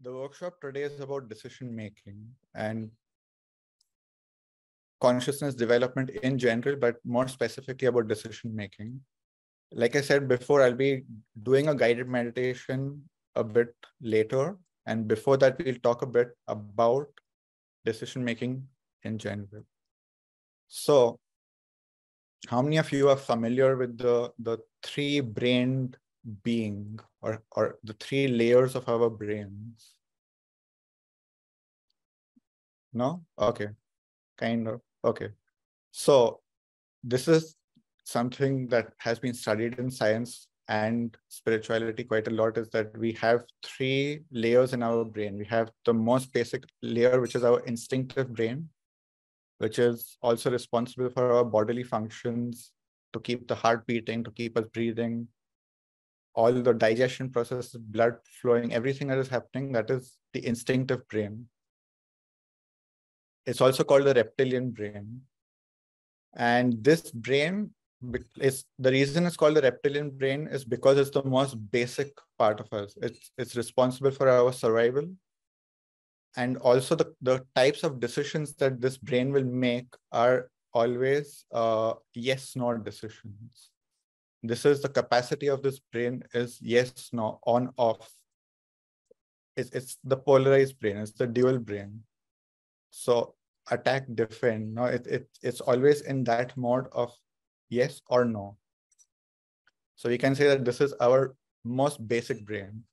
The workshop today is about decision making and consciousness development in general, but more specifically about decision making. Like I said before, I'll be doing a guided meditation a bit later. And before that, we'll talk a bit about decision making in general. So, how many of you are familiar with the three-brained being or the three layers of our brains? No? Okay. Kind of. Okay. So this is something that has been studied in science and spirituality quite a lot, is that we have three layers in our brain. We have the most basic layer, which is our instinctive brain, which is also responsible for our bodily functions, to keep the heart beating, to keep us breathing, all the digestion processes, blood flowing, everything that is happening, that is the instinctive brain. It's also called the reptilian brain. And this brain is the reason it's called the reptilian brain is because it's the most basic part of us. It's responsible for our survival. And also the types of decisions that this brain will make are always yes, no decisions. This is the capacity of this brain is yes, no, on, off. It's the polarized brain, it's the dual brain. So attack, defend, no, it's always in that mode of yes or no. So we can say that this is our most basic brain.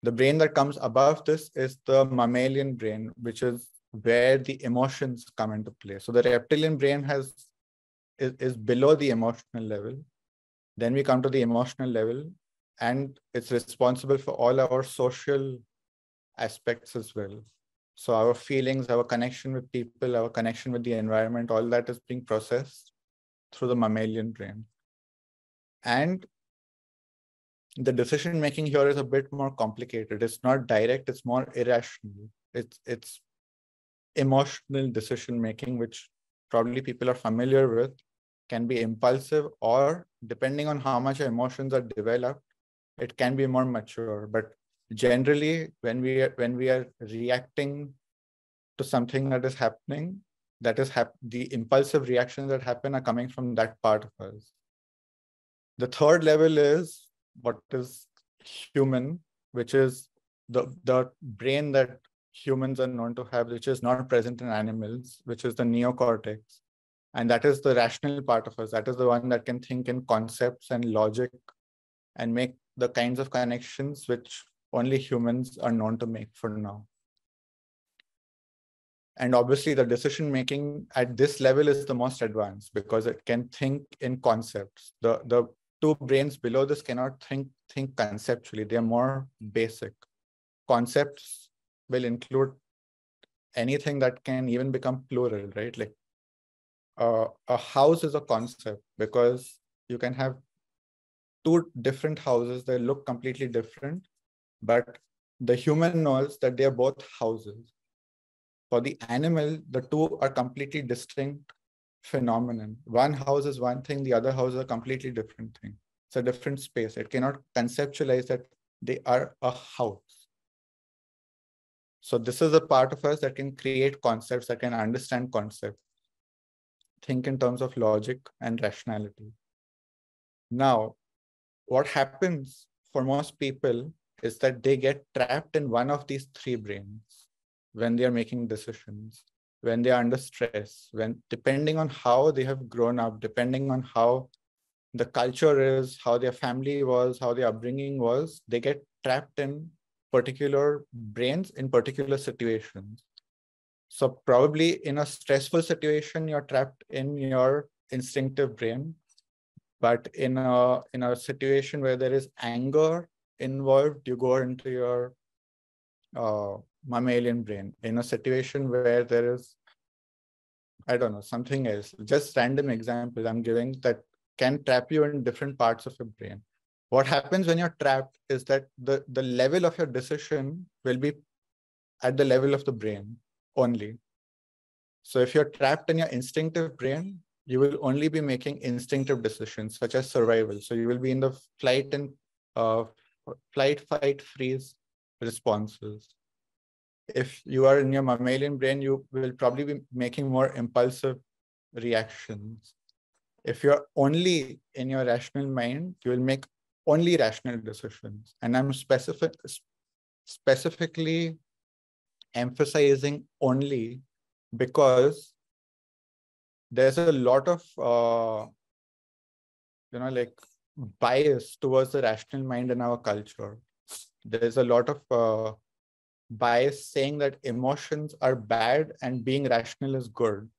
The brain that comes above this is the mammalian brain, which is where the emotions come into play. So the reptilian brain is below the emotional level. Then we come to the emotional level, and it's responsible for all our social aspects as well. So our feelings, our connection with people, our connection with the environment, all that is being processed through the mammalian brain. And the decision making here is a bit more complicated. It's not direct, it's more irrational. It's emotional decision making, which probably people are familiar with, can be impulsive, or depending on how much emotions are developed, it can be more mature. But generally, when we are reacting to something that is happening, the impulsive reactions that happen are coming from that part of us. The third level is what is human, which is the brain that humans are known to have, which is not present in animals, which is the neocortex. And that is the rational part of us. That is the one that can think in concepts and logic and make the kinds of connections which only humans are known to make for now. And obviously, the decision making at this level is the most advanced because it can think in concepts. The two brains below this cannot think conceptually. They are more basic. Concepts will include anything that can even become plural, right? Like a house is a concept because you can have two different houses that look completely different, but the human knows that they are both houses. For the animal, the two are completely distinct phenomenon. One house is one thing, the other house is a completely different thing. It's a different space. It cannot conceptualize that they are a house. So this is a part of us that can create concepts, that can understand concepts, think in terms of logic and rationality. Now, what happens for most people is that they get trapped in one of these three brains when they are making decisions, when they are under stress, when depending on how they have grown up, depending on how the culture is, how their family was, how their upbringing was, they get trapped in particular brains in particular situations. So probably in a stressful situation, you're trapped in your instinctive brain. But in a situation where there is anger involved, you go into your mammalian brain. In a situation where there is, I don't know, something else, just random examples I'm giving that can trap you in different parts of your brain. What happens when you're trapped is that the level of your decision will be at the level of the brain only. So if you're trapped in your instinctive brain, you will only be making instinctive decisions such as survival. So you will be in the flight, fight, freeze responses. if you are in your mammalian brain, you will probably be making more impulsive reactions. If you're only in your rational mind, you will make only rational decisions. And I'm specifically emphasizing only because there's a lot of like bias towards the rational mind in our culture. There's a lot of bias saying that emotions are bad and being rational is good,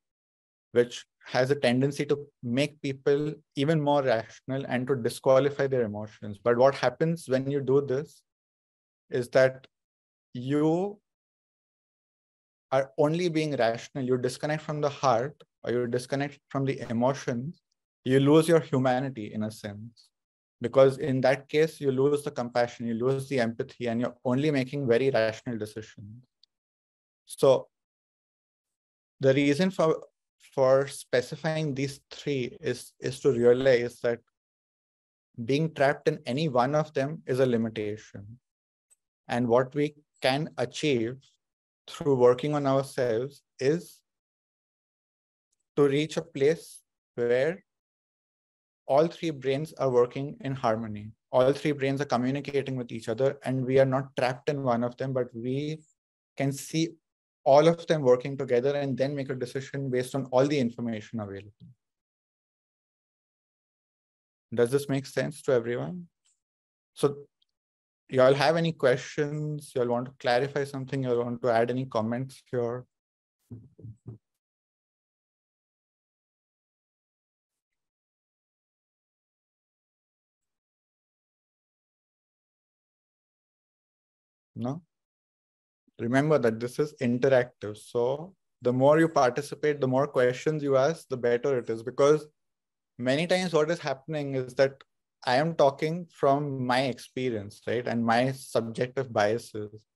which has a tendency to make people even more rational and to disqualify their emotions. But what happens when you do this is that you are only being rational. You disconnect from the heart, or you disconnect from the emotions. You lose your humanity in a sense. Because in that case, you lose the compassion, you lose the empathy, and you're only making very rational decisions. So the reason for specifying these three is to realize that being trapped in any one of them is a limitation. And what we can achieve through working on ourselves is to reach a place where all three brains are working in harmony. All three brains are communicating with each other, and we are not trapped in one of them, but we can see all of them working together and then make a decision based on all the information available. Does this make sense to everyone? So y'all have any questions? Y'all want to clarify something? Y'all want to add any comments here? No? Remember that this is interactive. So the more you participate, the more questions you ask, the better it is. Because many times what is happening is that I am talking from my experience, right? And my subjective biases.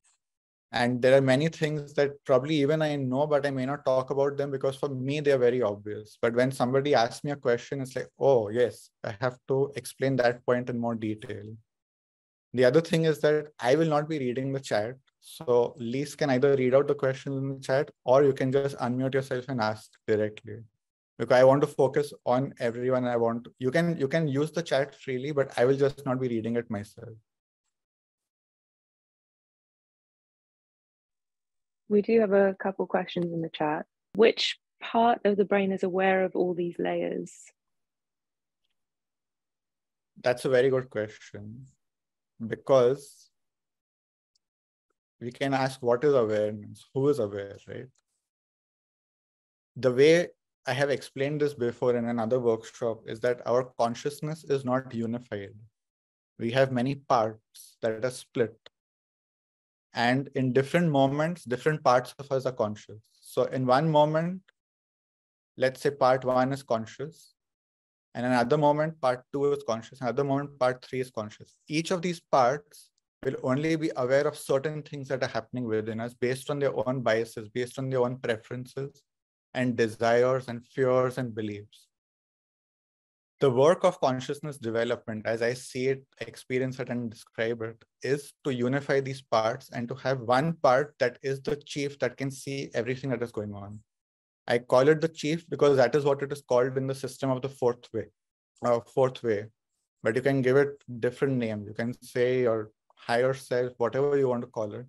And there are many things that probably even I know, but I may not talk about them because for me, they're very obvious. But when somebody asks me a question, it's like, oh, yes, I have to explain that point in more detail. The other thing is that I will not be reading the chat. So Lise can either read out the questions in the chat, or you can just unmute yourself and ask directly. Because I want to focus on everyone. You can use the chat freely, but I will just not be reading it myself. We do have a couple questions in the chat. Which part of the brain is aware of all these layers? That's a very good question, because we can ask what is awareness, who is aware, right? The way I have explained this before in another workshop is that our consciousness is not unified. We have many parts that are split. And in different moments, different parts of us are conscious. So in one moment, let's say part 1 is conscious. And another moment, part 2 is conscious. Another moment, part 3 is conscious. Each of these parts will only be aware of certain things that are happening within us based on their own biases, based on their own preferences and desires and fears and beliefs. The work of consciousness development, as I see it, experience it, and describe it, is to unify these parts and to have one part that is the chief that can see everything that is going on. I call it the chief because that is what it is called in the system of the fourth way. But you can give it different names. You can say your higher self, whatever you want to call it.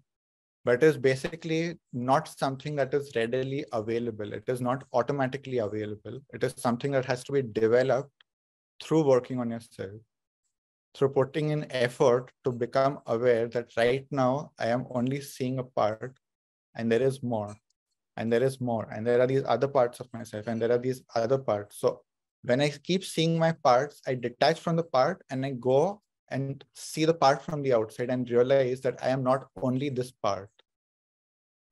But it is basically not something that is readily available. It is not automatically available. It is something that has to be developed through working on yourself, through putting in effort to become aware that right now I am only seeing a part and there is more, and there is more, and there are these other parts of myself, and there are these other parts. So when I keep seeing my parts, I detach from the part and I go and see the part from the outside and realize that I am not only this part.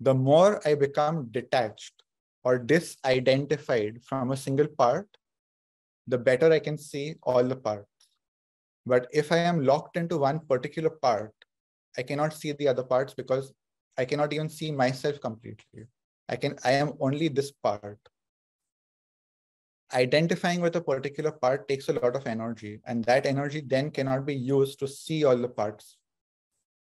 The more I become detached or disidentified from a single part, the better I can see all the parts. But if I am locked into one particular part, I cannot see the other parts because I cannot even see myself completely. I am only this part. Identifying with a particular part takes a lot of energy, and that energy then cannot be used to see all the parts.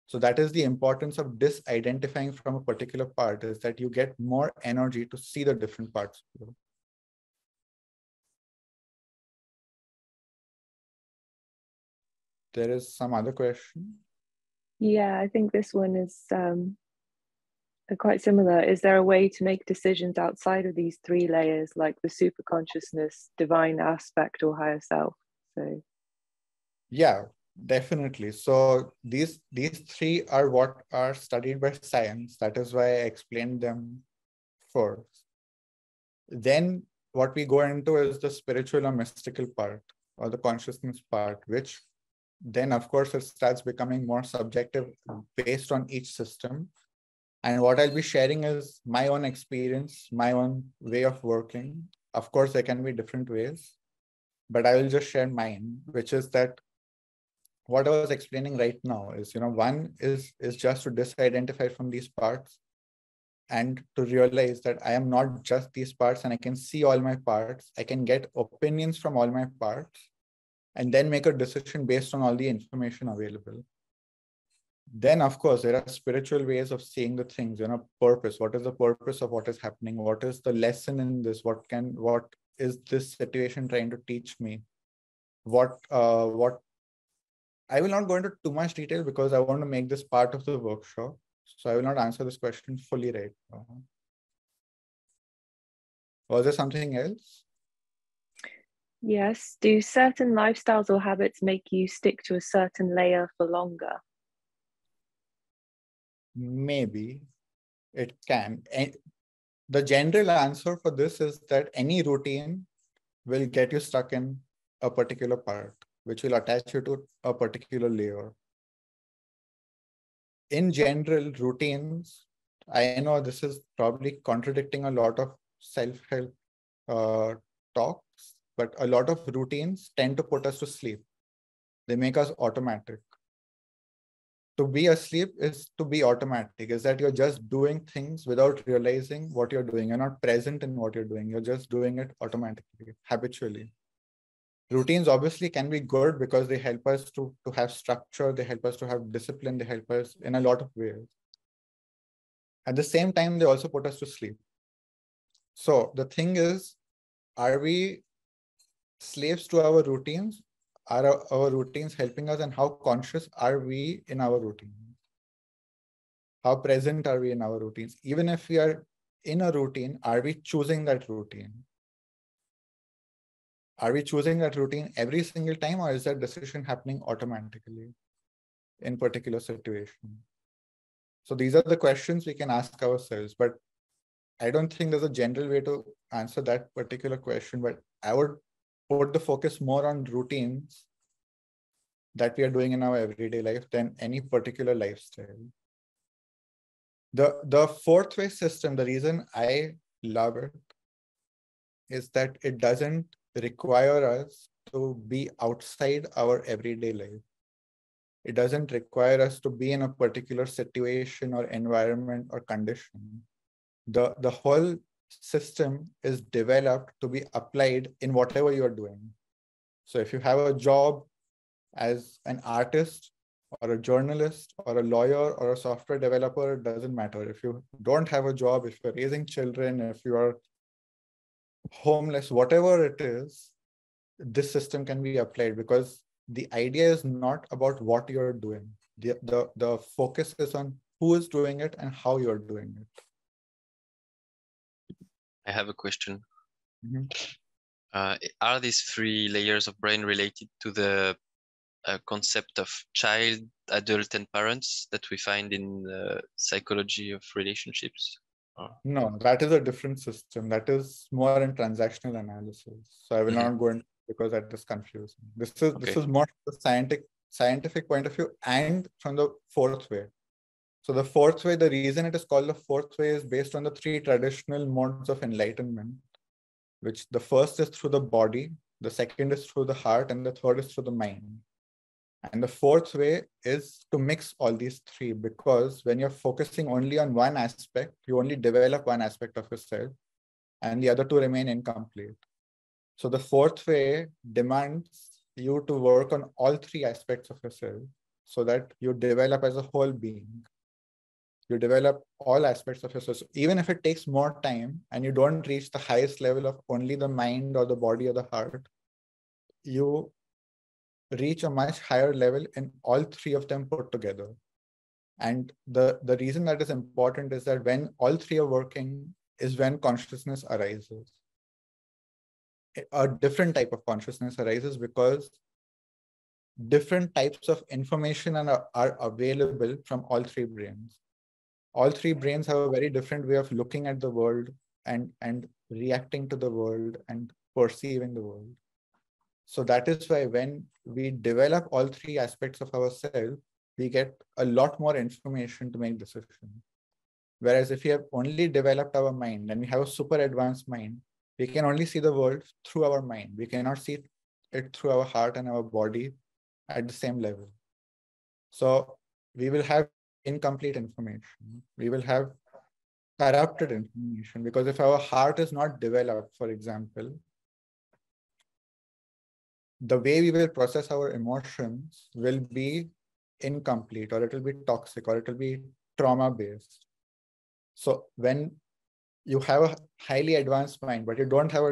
So that is the importance of disidentifying from a particular part, is that you get more energy to see the different parts of you. There is some other question. Yeah, I think this one is quite similar. Is there a way to make decisions outside of these three layers, like the super consciousness, divine aspect, or higher self? So yeah, definitely. So these three are what are studied by science. That is why I explained them first. Then what we go into is the spiritual or mystical part, or the consciousness part, which then of course it starts becoming more subjective based on each system. And what I'll be sharing is my own experience, my own way of working. Of course, there can be different ways, but I will just share mine, which is that what I was explaining right now is, one is just to disidentify from these parts and to realize that I am not just these parts, and I can see all my parts. I can get opinions from all my parts and then make a decision based on all the information available. Then, of course, there are spiritual ways of seeing the things, purpose. What is the purpose of what is happening? What is the lesson in this? What is this situation trying to teach me? What I will not go into too much detail because I want to make this part of the workshop. So I will not answer this question fully right now. Was there something else? yes, do certain lifestyles or habits make you stick to a certain layer for longer? Maybe it can. And the general answer for this is that any routine will get you stuck in a particular part, which will attach you to a particular layer. In general, routines, I know this is probably contradicting a lot of self-help talks, but a lot of routines tend to put us to sleep. They make us automatic. To be asleep is to be automatic, is that you're just doing things without realizing what you're doing. You're not present in what you're doing. You're just doing it automatically, habitually. Routines obviously can be good because they help us to have structure, they help us to have discipline, they help us in a lot of ways. At the same time, they also put us to sleep. So the thing is, are we slaves to our routines? Are our routines helping us, and how conscious are we in our routines? How present are we in our routines? Even if we are in a routine, are we choosing that routine? Are we choosing that routine every single time, or is that decision happening automatically in particular situation? So these are the questions we can ask ourselves, but I don't think there's a general way to answer that particular question, but I would put the focus more on routines that we are doing in our everyday life than any particular lifestyle. The fourth way system, the reason I love it is that it doesn't require us to be outside our everyday life. It doesn't require us to be in a particular situation or environment or condition. The whole system is developed to be applied in whatever you're doing. So if you have a job as an artist or a journalist or a lawyer or a software developer, it doesn't matter. If you don't have a job, if you're raising children, if you are homeless, whatever it is, this system can be applied because the idea is not about what you're doing. The focus is on who is doing it and how you're doing it. I have a question. Mm-hmm. Are these three layers of brain related to the concept of child, adult, and parents that we find in the psychology of relationships? No, that is a different system. That is more in transactional analysis. So I will not go into because that is confusing. This is more the scientific point of view and from the fourth way. So the fourth way, the reason it is called the fourth way is based on the three traditional modes of enlightenment, which the first is through the body, the second is through the heart, and the third is through the mind. And the fourth way is to mix all these three, because when you're focusing only on one aspect, you only develop one aspect of yourself and the other two remain incomplete. So the fourth way demands you to work on all three aspects of yourself so that you develop as a whole being. You develop all aspects of yourself. So even if it takes more time and you don't reach the highest level of only the mind or the body or the heart, you reach a much higher level in all three of them put together. And the reason that is important is that when all three are working is when consciousness arises. A different type of consciousness arises because different types of information are available from all three brains. All three brains have a very different way of looking at the world and reacting to the world and perceiving the world. So that is why when we develop all three aspects of ourselves, we get a lot more information to make decisions. Whereas if we have only developed our mind and we have a super advanced mind, we can only see the world through our mind. We cannot see it through our heart and our body at the same level. So we will have incomplete information. We will have corrupted information, because if our heart is not developed, for example, the way we will process our emotions will be incomplete, or it will be toxic, or it will be trauma-based. So when you have a highly advanced mind, but you don't have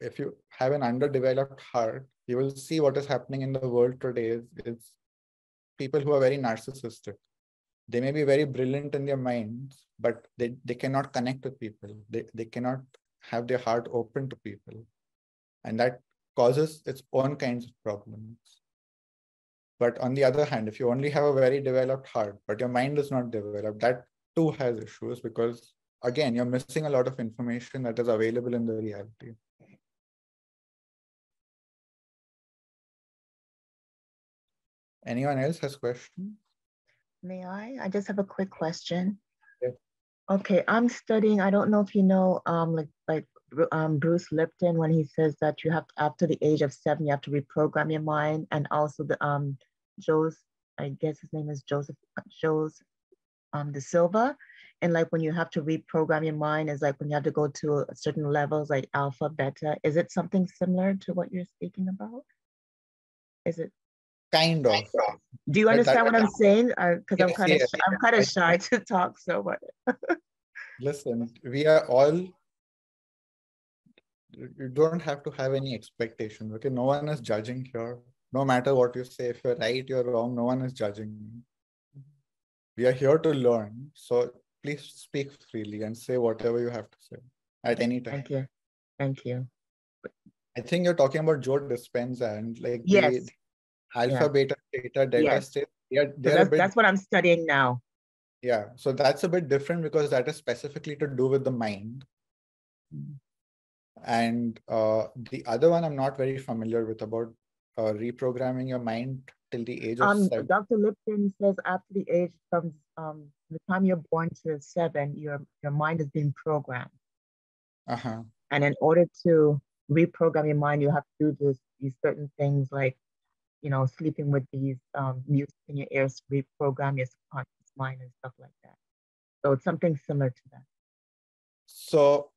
if you have an underdeveloped heart, you will see what is happening in the world today is people who are very narcissistic. They may be very brilliant in their minds, but they cannot connect with people. They cannot have their heart open to people. And that causes its own kinds of problems. But on the other hand, if you only have a very developed heart, but your mind is not developed, that too has issues, because again, you're missing a lot of information that is available in the reality. Anyone else has questions? May I? I just have a quick question. Yeah. Okay, I'm studying, I don't know if you know, Bruce Lipton, when he says that you have, after the age of 7, you have to reprogram your mind, and also the I guess his name is Joseph De Silva. And like when you have to reprogram your mind is like when you have to go to certain levels like alpha, beta. Is it something similar to what you're speaking about? Is it? Kind of. Do you understand what I'm saying? Because yes, I'm kind of shy to talk. So what? Listen, we are all. You don't have to have any expectations. Okay, no one is judging here. No matter what you say, if you're right, you're wrong. No one is judging you. We are here to learn. So please speak freely and say whatever you have to say at any time. Thank you. Thank you. I think you're talking about Joe Dispenza and like yes. the alpha, beta, theta, delta yes. state. That's what I'm studying now. Yeah. So that's a bit different because that is specifically to do with the mind. And the other one I'm not very familiar with, about reprogramming your mind till the age of 7. Dr. Lipton says after the age from the time you're born to 7, your mind is being programmed. And in order to reprogram your mind, you have to do these certain things like, you know, sleeping with these music in your ears, reprogram your subconscious mind and stuff like that. So it's something similar to that. So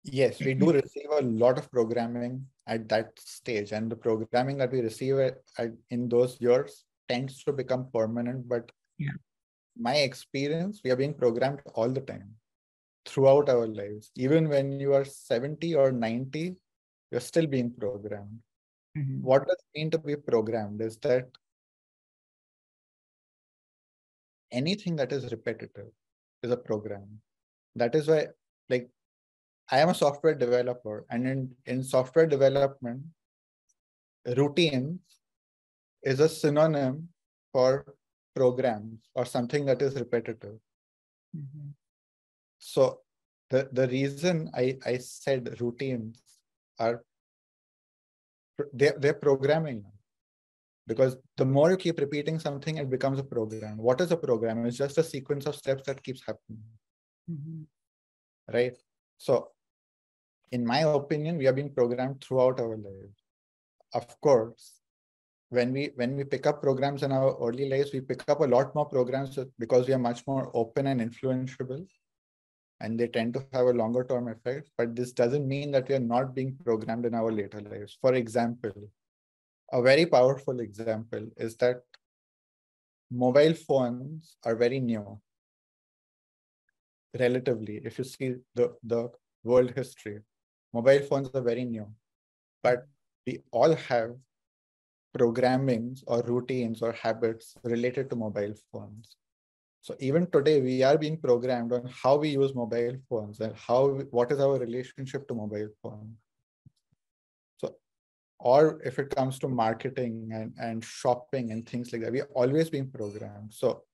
yes, we do receive a lot of programming at that stage, and the programming that we receive in those years tends to become permanent. But my experience, we are being programmed all the time throughout our lives. Even when you are 70 or 90, you're still being programmed. What does it mean to be programmed? Is that anything that is repetitive is a program. That is why, like, I am a software developer, and in software development, routines is a synonym for programs or something that is repetitive. So the reason I said routines are, they're programming, because the more you keep repeating something, it becomes a program. What is a program? It's just a sequence of steps that keeps happening. Right? So in my opinion, we are being programmed throughout our lives. Of course, when we pick up programs in our early lives, we pick up a lot more programs because we are much more open and influenceable, and they tend to have a longer term effect. But this doesn't mean that we are not being programmed in our later lives. For example, a very powerful example is that mobile phones are very new, relatively. If you see the world history, mobile phones are very new, but we all have programmings or routines or habits related to mobile phones. So even today, we are being programmed on how we use mobile phones and what is our relationship to mobile phones. So, or if it comes to marketing and shopping and things like that, we're always being programmed. So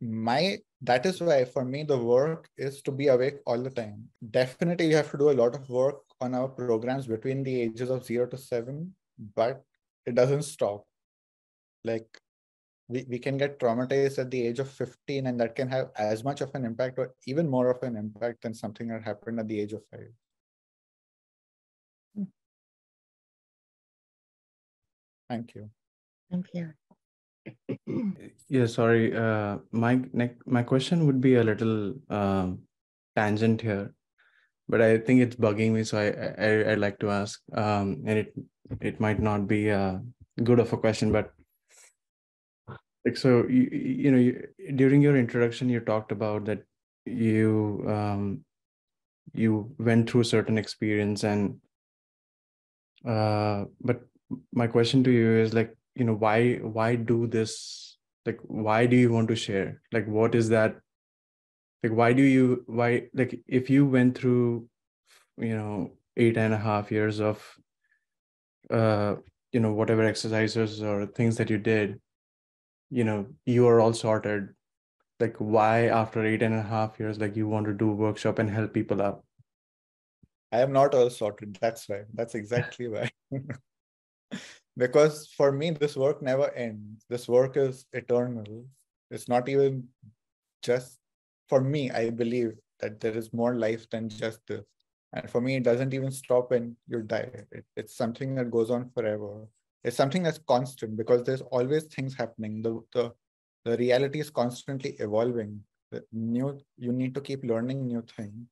that is why for me, the work is to be awake all the time. Definitely, you have to do a lot of work on our programs between the ages of 0 to 7, but it doesn't stop. Like, we can get traumatized at the age of 15, and that can have as much of an impact or even more of an impact than something that happened at the age of 5. Thank you. Thank you. Yeah, sorry. My question would be a little tangent here, but I think it's bugging me, so I'd like to ask. And it might not be good of a question, but like, so during your introduction, you talked about that you went through certain experience, and but my question to you is, like, why do this? Like, why do you want to share? Like, what is that? Like, why, like, if you went through 8.5 years of whatever exercises or things that you did, you are all sorted. Like, why after 8.5 years, like, you want to do workshop and help people up? I am not all sorted. That's why. That's exactly why. Because for me, this work never ends. This work is eternal. It's not even just for me. I believe that there is more life than just this. And for me, it doesn't even stop when you die. It's something that goes on forever. It's something that's constant because there's always things happening. The reality is constantly evolving. You need to keep learning new things.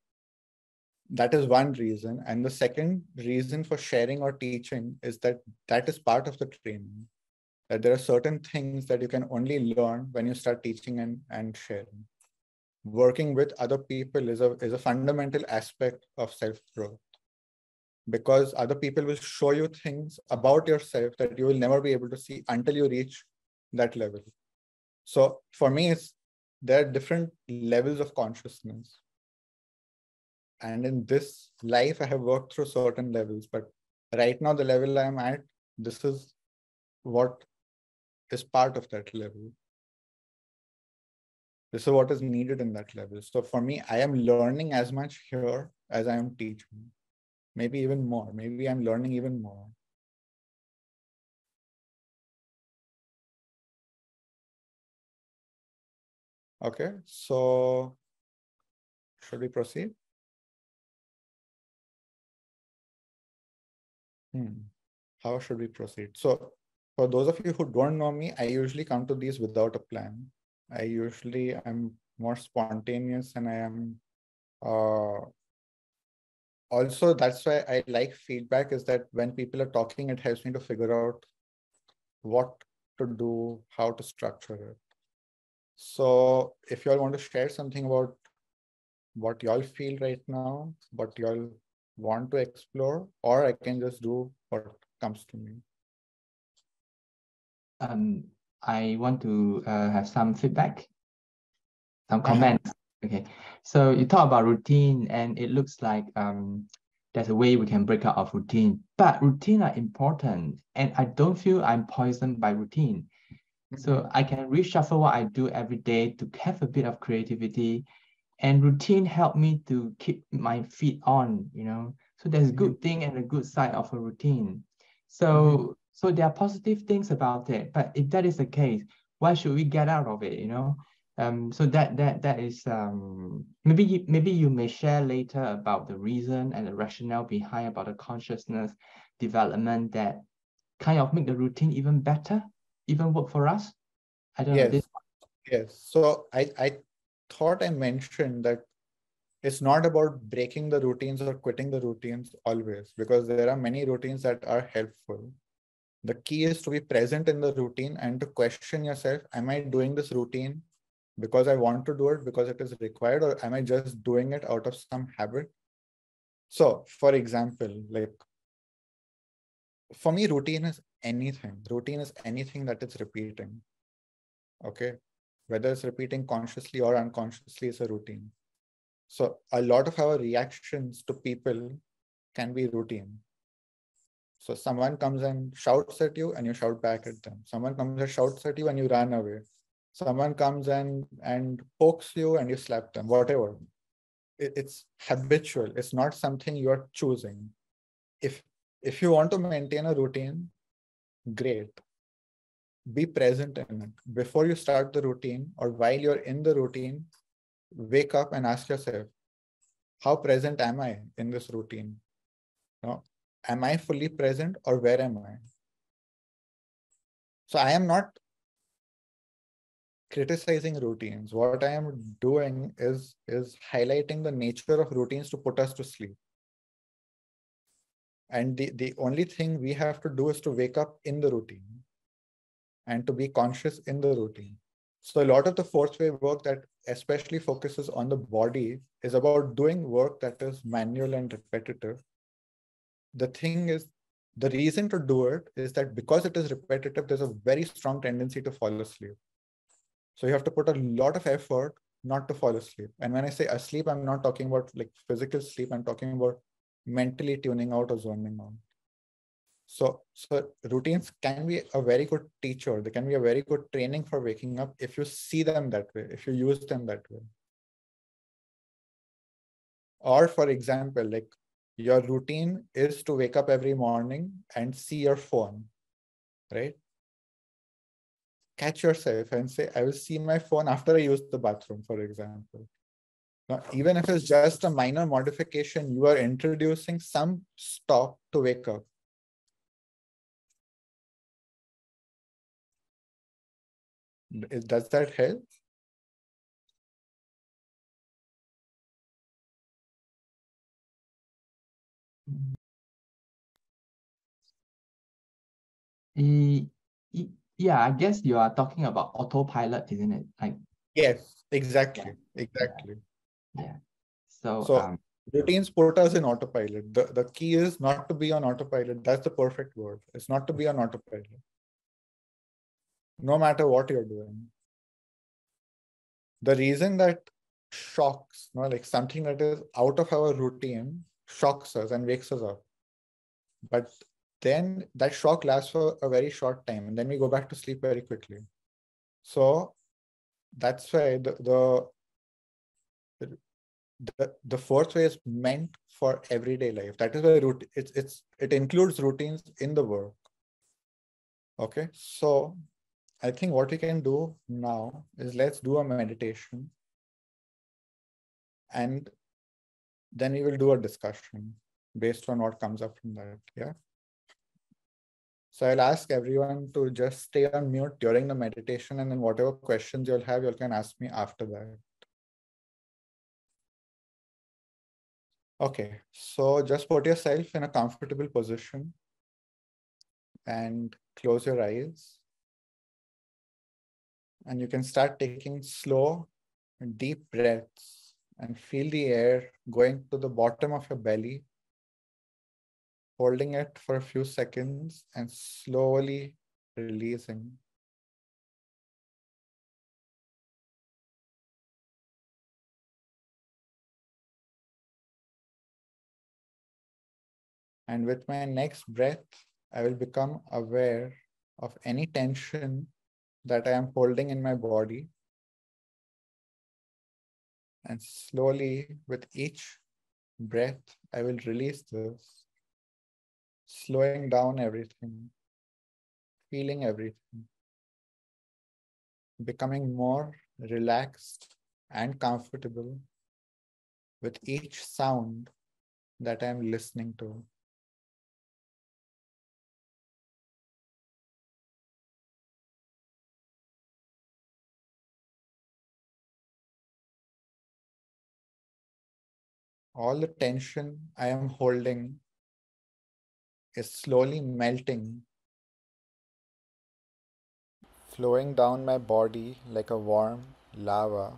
That is one reason. And the second reason for sharing or teaching is that is part of the training. That there are certain things that you can only learn when you start teaching and sharing. Working with other people is a fundamental aspect of self-growth, because other people will show you things about yourself that you will never be able to see until you reach that level. So for me, there are different levels of consciousness. And in this life, I have worked through certain levels, but right now the level I'm at, this is what is part of that level. This is what is needed in that level. So for me, I am learning as much here as I am teaching. Maybe even more. Maybe I'm learning even more. Okay, so should we proceed? How should we proceed? So for those of you who don't know me, I usually come to these without a plan. I'm more spontaneous, and I am also, that's why I like feedback, is that when people are talking, it helps me to figure out what to do, how to structure it. So if you all want to share something about what y'all feel right now, what y'all want to explore, or I can just do what comes to me. I want to have some feedback, some comments. Okay, so you talk about routine, and it looks like there's a way we can break out of routine, but routine are important, and I don't feel I'm poisoned by routine. So I can reshuffle what I do every day to have a bit of creativity, and routine help me to keep my feet on, So there's a good thing and a good side of a routine. So there are positive things about it, but if that is the case, why should we get out of it, So that is maybe you may share later about the reason and the rationale behind about the consciousness development that kind of make the routine even better, even work for us. I don't know. Yes. So I thought I mentioned that it's not about breaking the routines or quitting the routines always, because there are many routines that are helpful. The key is to be present in the routine and to question yourself, am I doing this routine because I want to do it, because it is required, or am I just doing it out of some habit? So, for example, like for me, routine is anything. Routine is anything that is repeating. Okay. Whether it's repeating consciously or unconsciously is a routine. So a lot of our reactions to people can be routine. So someone comes and shouts at you and you shout back at them. Someone comes and shouts at you and you run away. Someone comes and pokes you and you slap them, whatever. It's habitual. It's not something you're choosing. If you want to maintain a routine, great. Be present in it. Before you start the routine or while you're in the routine, wake up and ask yourself, how present am I in this routine? No, am I fully present or where am I? So I am not criticizing routines. What I am doing is highlighting the nature of routines to put us to sleep. And the only thing we have to do is to wake up in the routine and to be conscious in the routine. So a lot of the fourth wave work that especially focuses on the body is about doing work that is manual and repetitive. The thing is, the reason to do it is that because it is repetitive, there's a very strong tendency to fall asleep. So you have to put a lot of effort not to fall asleep. And when I say asleep, I'm not talking about like physical sleep. I'm talking about mentally tuning out or zoning out. So routines can be a very good teacher. They can be a very good training for waking up if you see them that way, if you use them that way. Or for example, like your routine is to wake up every morning and see your phone, right? Catch yourself and say, I will see my phone after I use the bathroom, for example. Now, even if it's just a minor modification, you are introducing some stop to wake up. Does that help? Yeah, I guess you are talking about autopilot, isn't it? Like, Yes, exactly. Exactly. yeah. So, So routines put us in autopilot. The key is not to be on autopilot. That's the perfect word. It's not to be on autopilot. No matter what you're doing. The reason that shocks, like something that is out of our routine, shocks us and wakes us up. But then that shock lasts for a very short time, and then we go back to sleep very quickly. So that's why the fourth way is meant for everyday life. That is why it includes routines in the work. Okay, so I think what we can do now is let's do a meditation, and then we will do a discussion based on what comes up from that. Yeah. So I'll ask everyone to just stay on mute during the meditation, and then whatever questions you'll have, you can ask me after that. Okay, so just put yourself in a comfortable position and close your eyes. And you can start taking slow and deep breaths and feel the air going to the bottom of your belly, holding it for a few seconds and slowly releasing. And with my next breath, I will become aware of any tension that I am holding in my body. And slowly, with each breath, I will release this, slowing down everything, feeling everything, becoming more relaxed and comfortable with each sound that I am listening to. All the tension I am holding is slowly melting flowing down my body like a warm lava.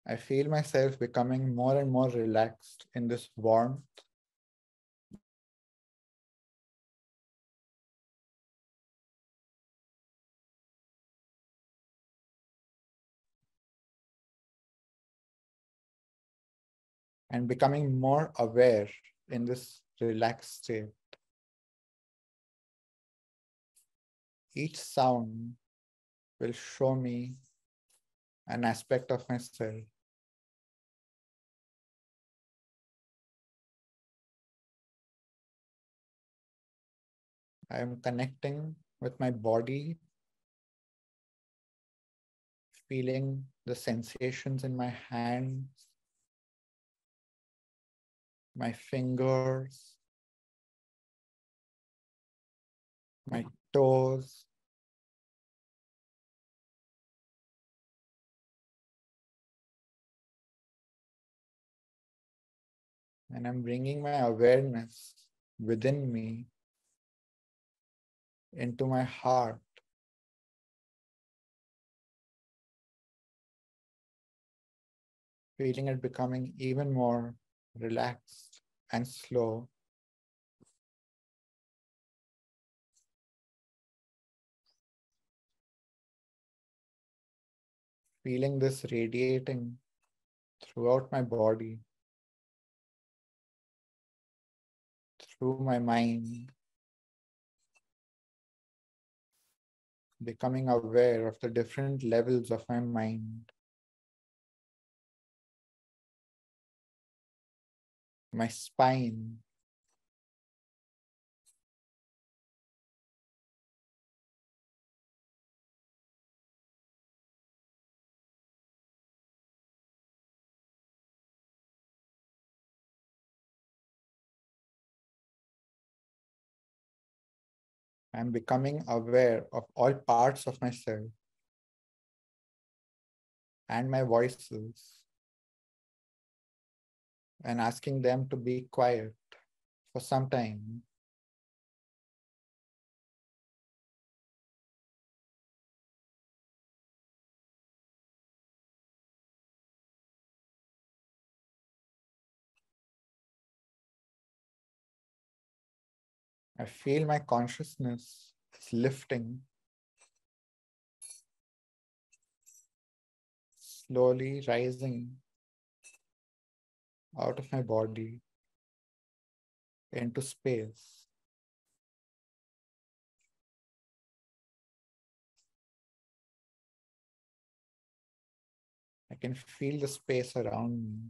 I feel myself becoming more and more relaxed in this warmth. And becoming more aware in this relaxed state. Each sound will show me an aspect of myself. I am connecting with my body, feeling the sensations in my hands, my fingers, my toes, and I'm bringing my awareness within me into my heart. Feeling it becoming even more relaxed and slow. Feeling this radiating throughout my body, through my mind, becoming aware of the different levels of my mind, my spine, I'm becoming aware of all parts of myself and my voices and asking them to be quiet for some time. I feel my consciousness is lifting, slowly rising out of my body into space. I can feel the space around me.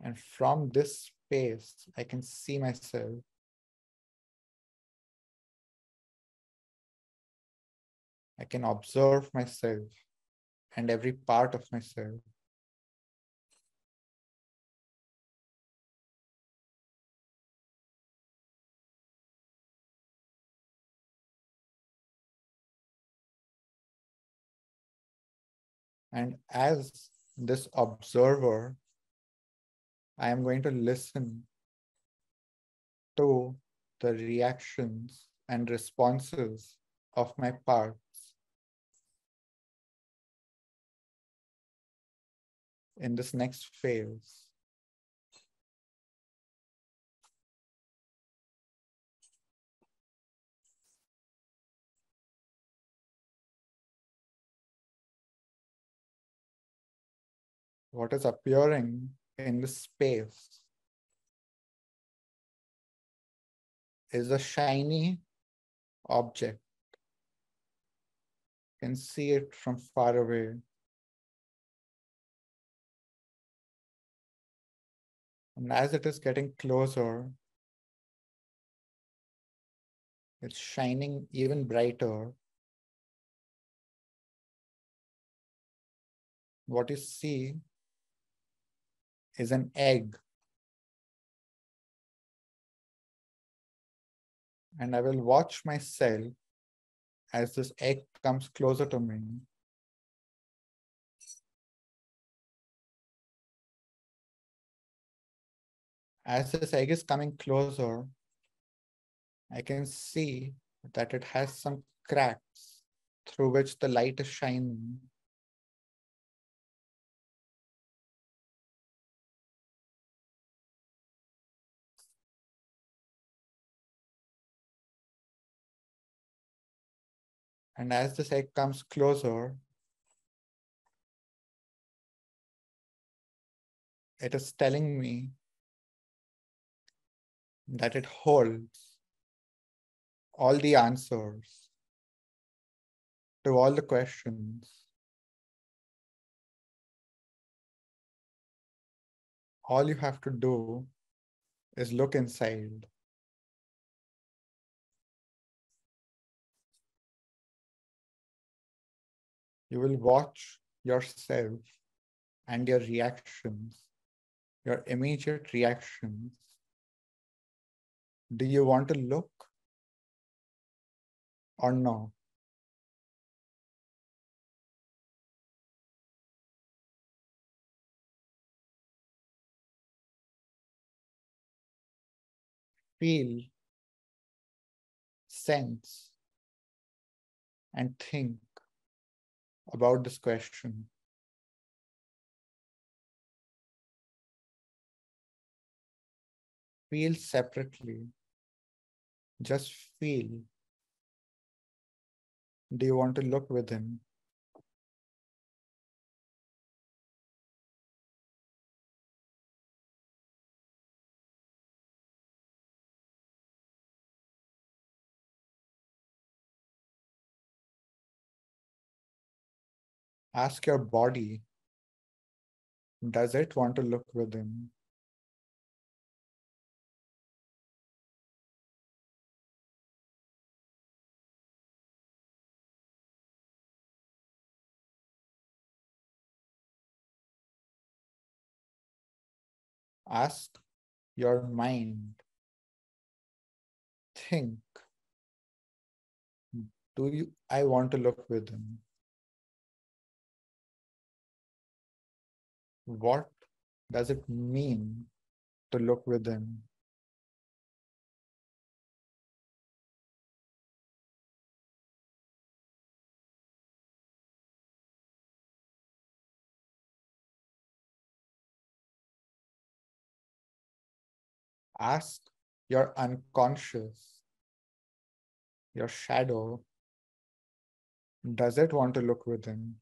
And from this space, I can see myself. I can observe myself and every part of myself. And as this observer, I am going to listen to the reactions and responses of my parts in this next phase. What is appearing in this space is a shiny object. You can see it from far away. And as it is getting closer, it's shining even brighter. What you see is an egg. And I will watch myself as this egg comes closer to me. As this egg is coming closer, I can see that it has some cracks through which the light is shining. And as this egg comes closer, it is telling me that it holds all the answers to all the questions. All you have to do is look inside. You will watch yourself and your reactions, your immediate reactions. Do you want to look or no? Feel, sense, and think about this question. Feel separately. Just feel. Do you want to look within? Ask your body, does it want to look within? Ask your mind, think, I want to look within? What does it mean to look within? Ask your unconscious, your shadow, does it want to look within?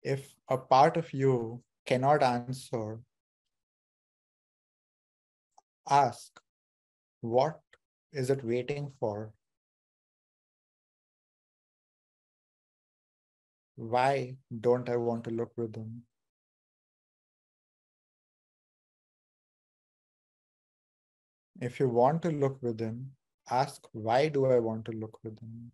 If a part of you cannot answer, ask, what is it waiting for? Why don't I want to look within? If you want to look within, ask, why do I want to look within?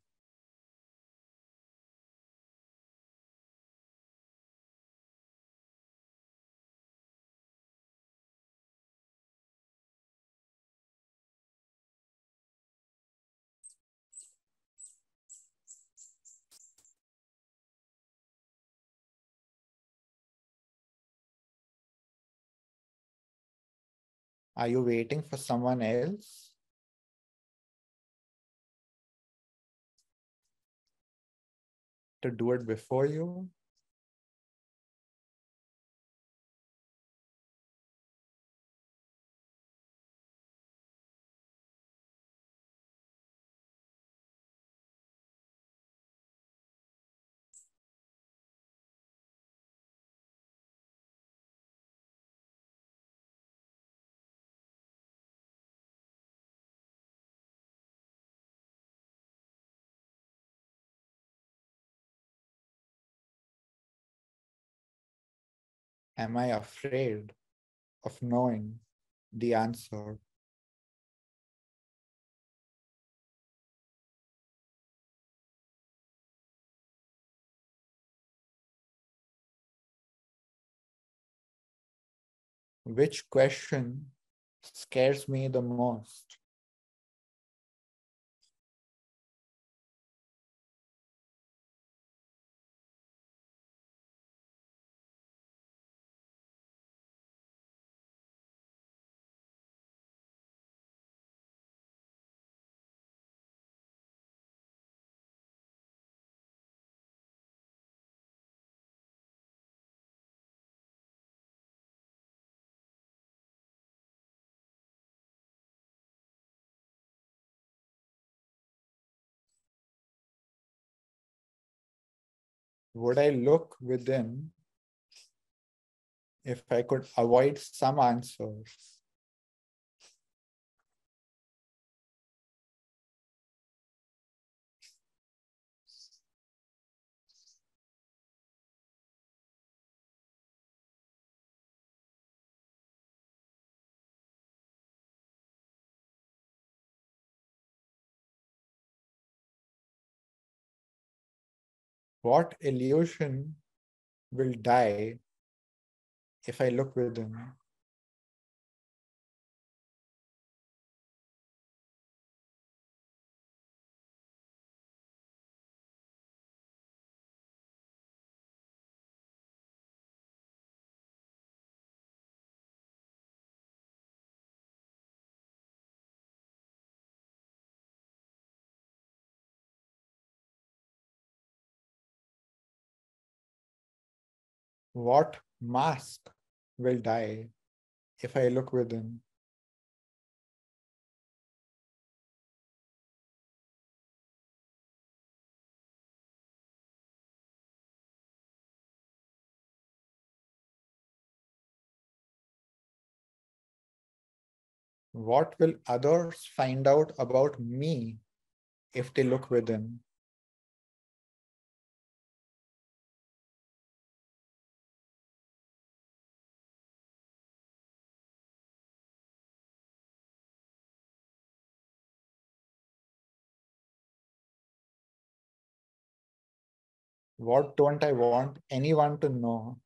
Are you waiting for someone else? To do it before you? Am I afraid of knowing the answer? Which question scares me the most? Would I look within if I could avoid some answers? What illusion will die if I look within? What mask will die if I look within? What will others find out about me if they look within? What don't I want anyone to know?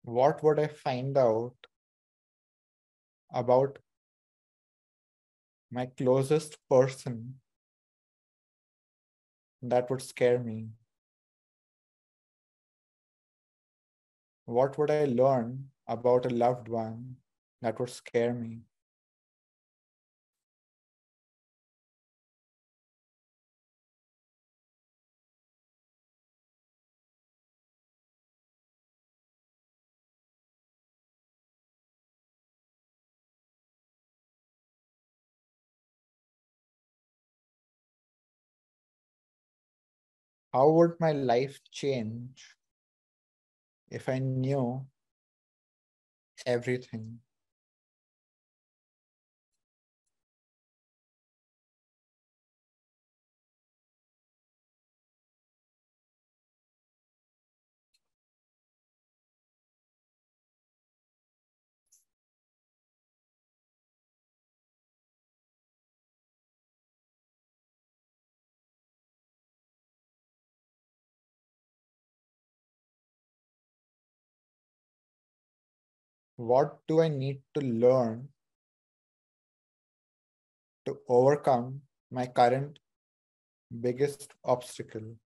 What would I find out about my closest person that would scare me? What would I learn about a loved one that would scare me? How would my life change if I knew everything? What do I need to learn to overcome my current biggest obstacle?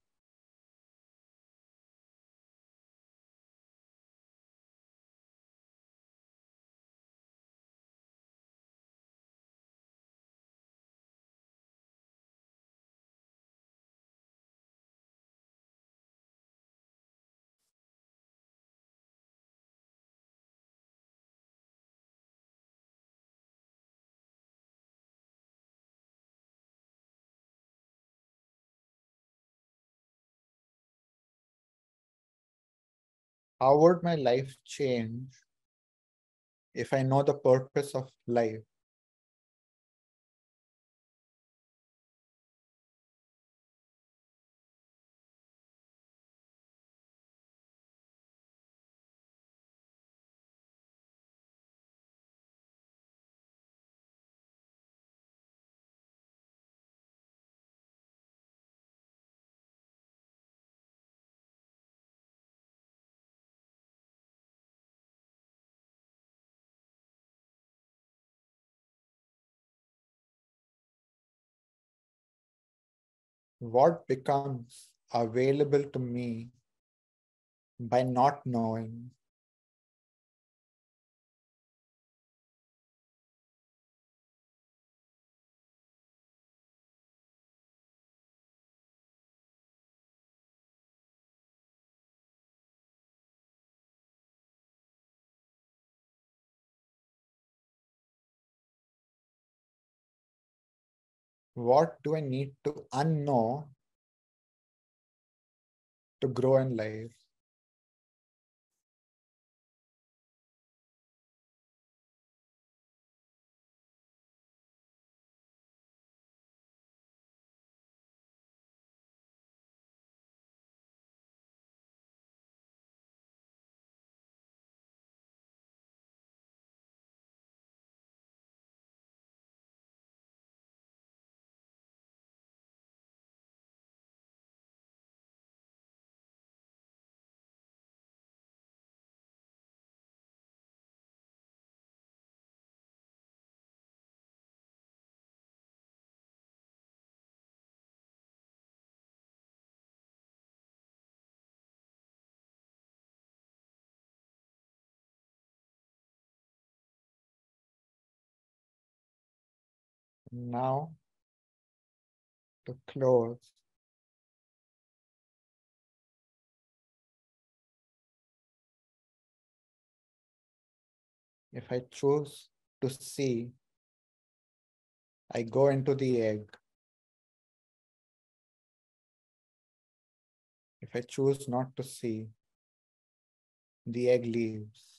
How would my life change if I know the purpose of life? What becomes available to me by not knowing? What do I need to unknow to grow in life? Now, to close, if I choose to see, I go into the egg. If I choose not to see, the egg leaves.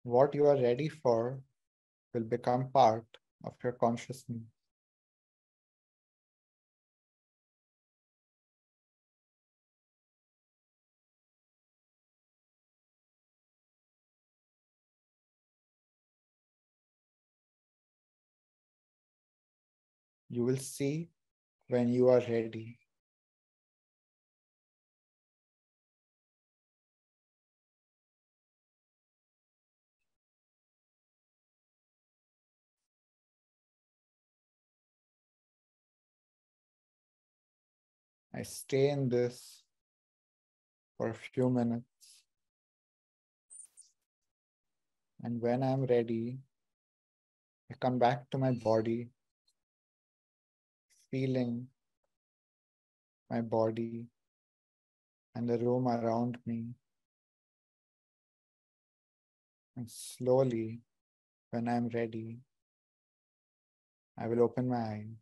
What you are ready for will become part of your consciousness. You will see when you are ready. I stay in this for a few minutes. And when I'm ready, I come back to my body, feeling my body and the room around me. And slowly, when I'm ready, I will open my eyes.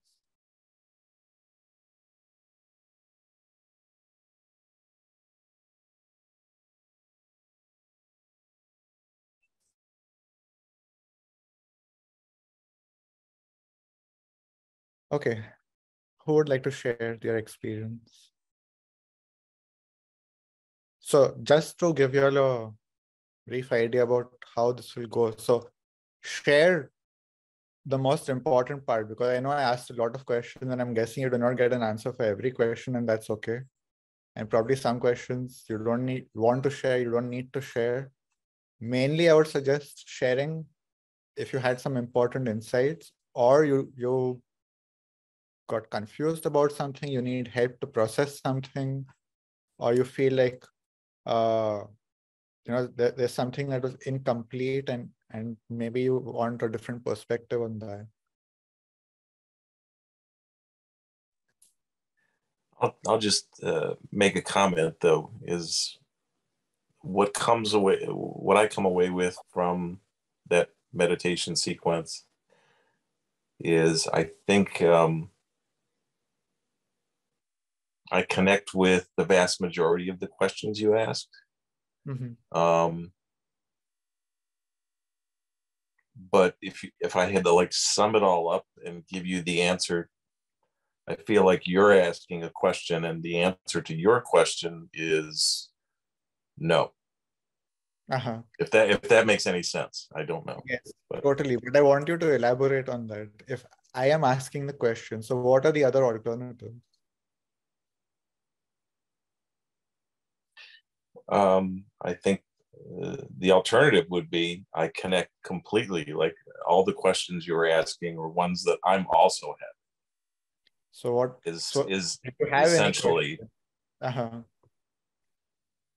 Okay. Who would like to share their experience? So just to give you all a brief idea about how this will go. So share the most important part, because I know I asked a lot of questions and I'm guessing you do not get an answer for every question, and that's okay. And probably some questions you don't want to share, you don't need to share. Mainly, I would suggest sharing if you had some important insights, or you got confused about something, you need help to process something, or you feel like there's something that was incomplete, and maybe you want a different perspective on that. I'll just make a comment though, is what I come away with from that meditation sequence is I think I connect with the vast majority of the questions you asked. Mm-hmm. But if I had to like sum it all up and give you the answer, I feel like you're asking a question and the answer to your question is no. Uh-huh. If that makes any sense, I don't know. Yes, totally. But I want you to elaborate on that. If I am asking the question, so what are the other alternatives? I think the alternative would be I connect completely. Like all the questions you were asking are ones that I'm also having. So what is if you have essentially?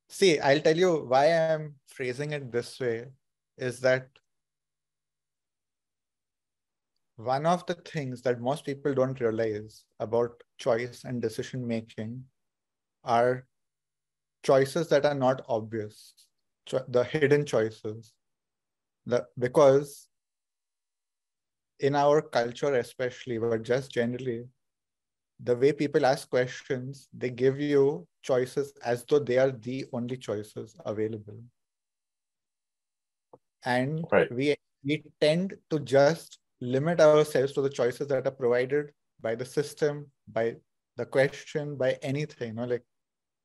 See, I'll tell you why I'm phrasing it this way is that one of the things that most people don't realize about choice and decision making are choices that are not obvious, the hidden choices. Because in our culture especially, but just generally, the way people ask questions, they give you choices as though they are the only choices available. And right. we tend to just limit ourselves to the choices that are provided by the system, by the question, by anything. Like,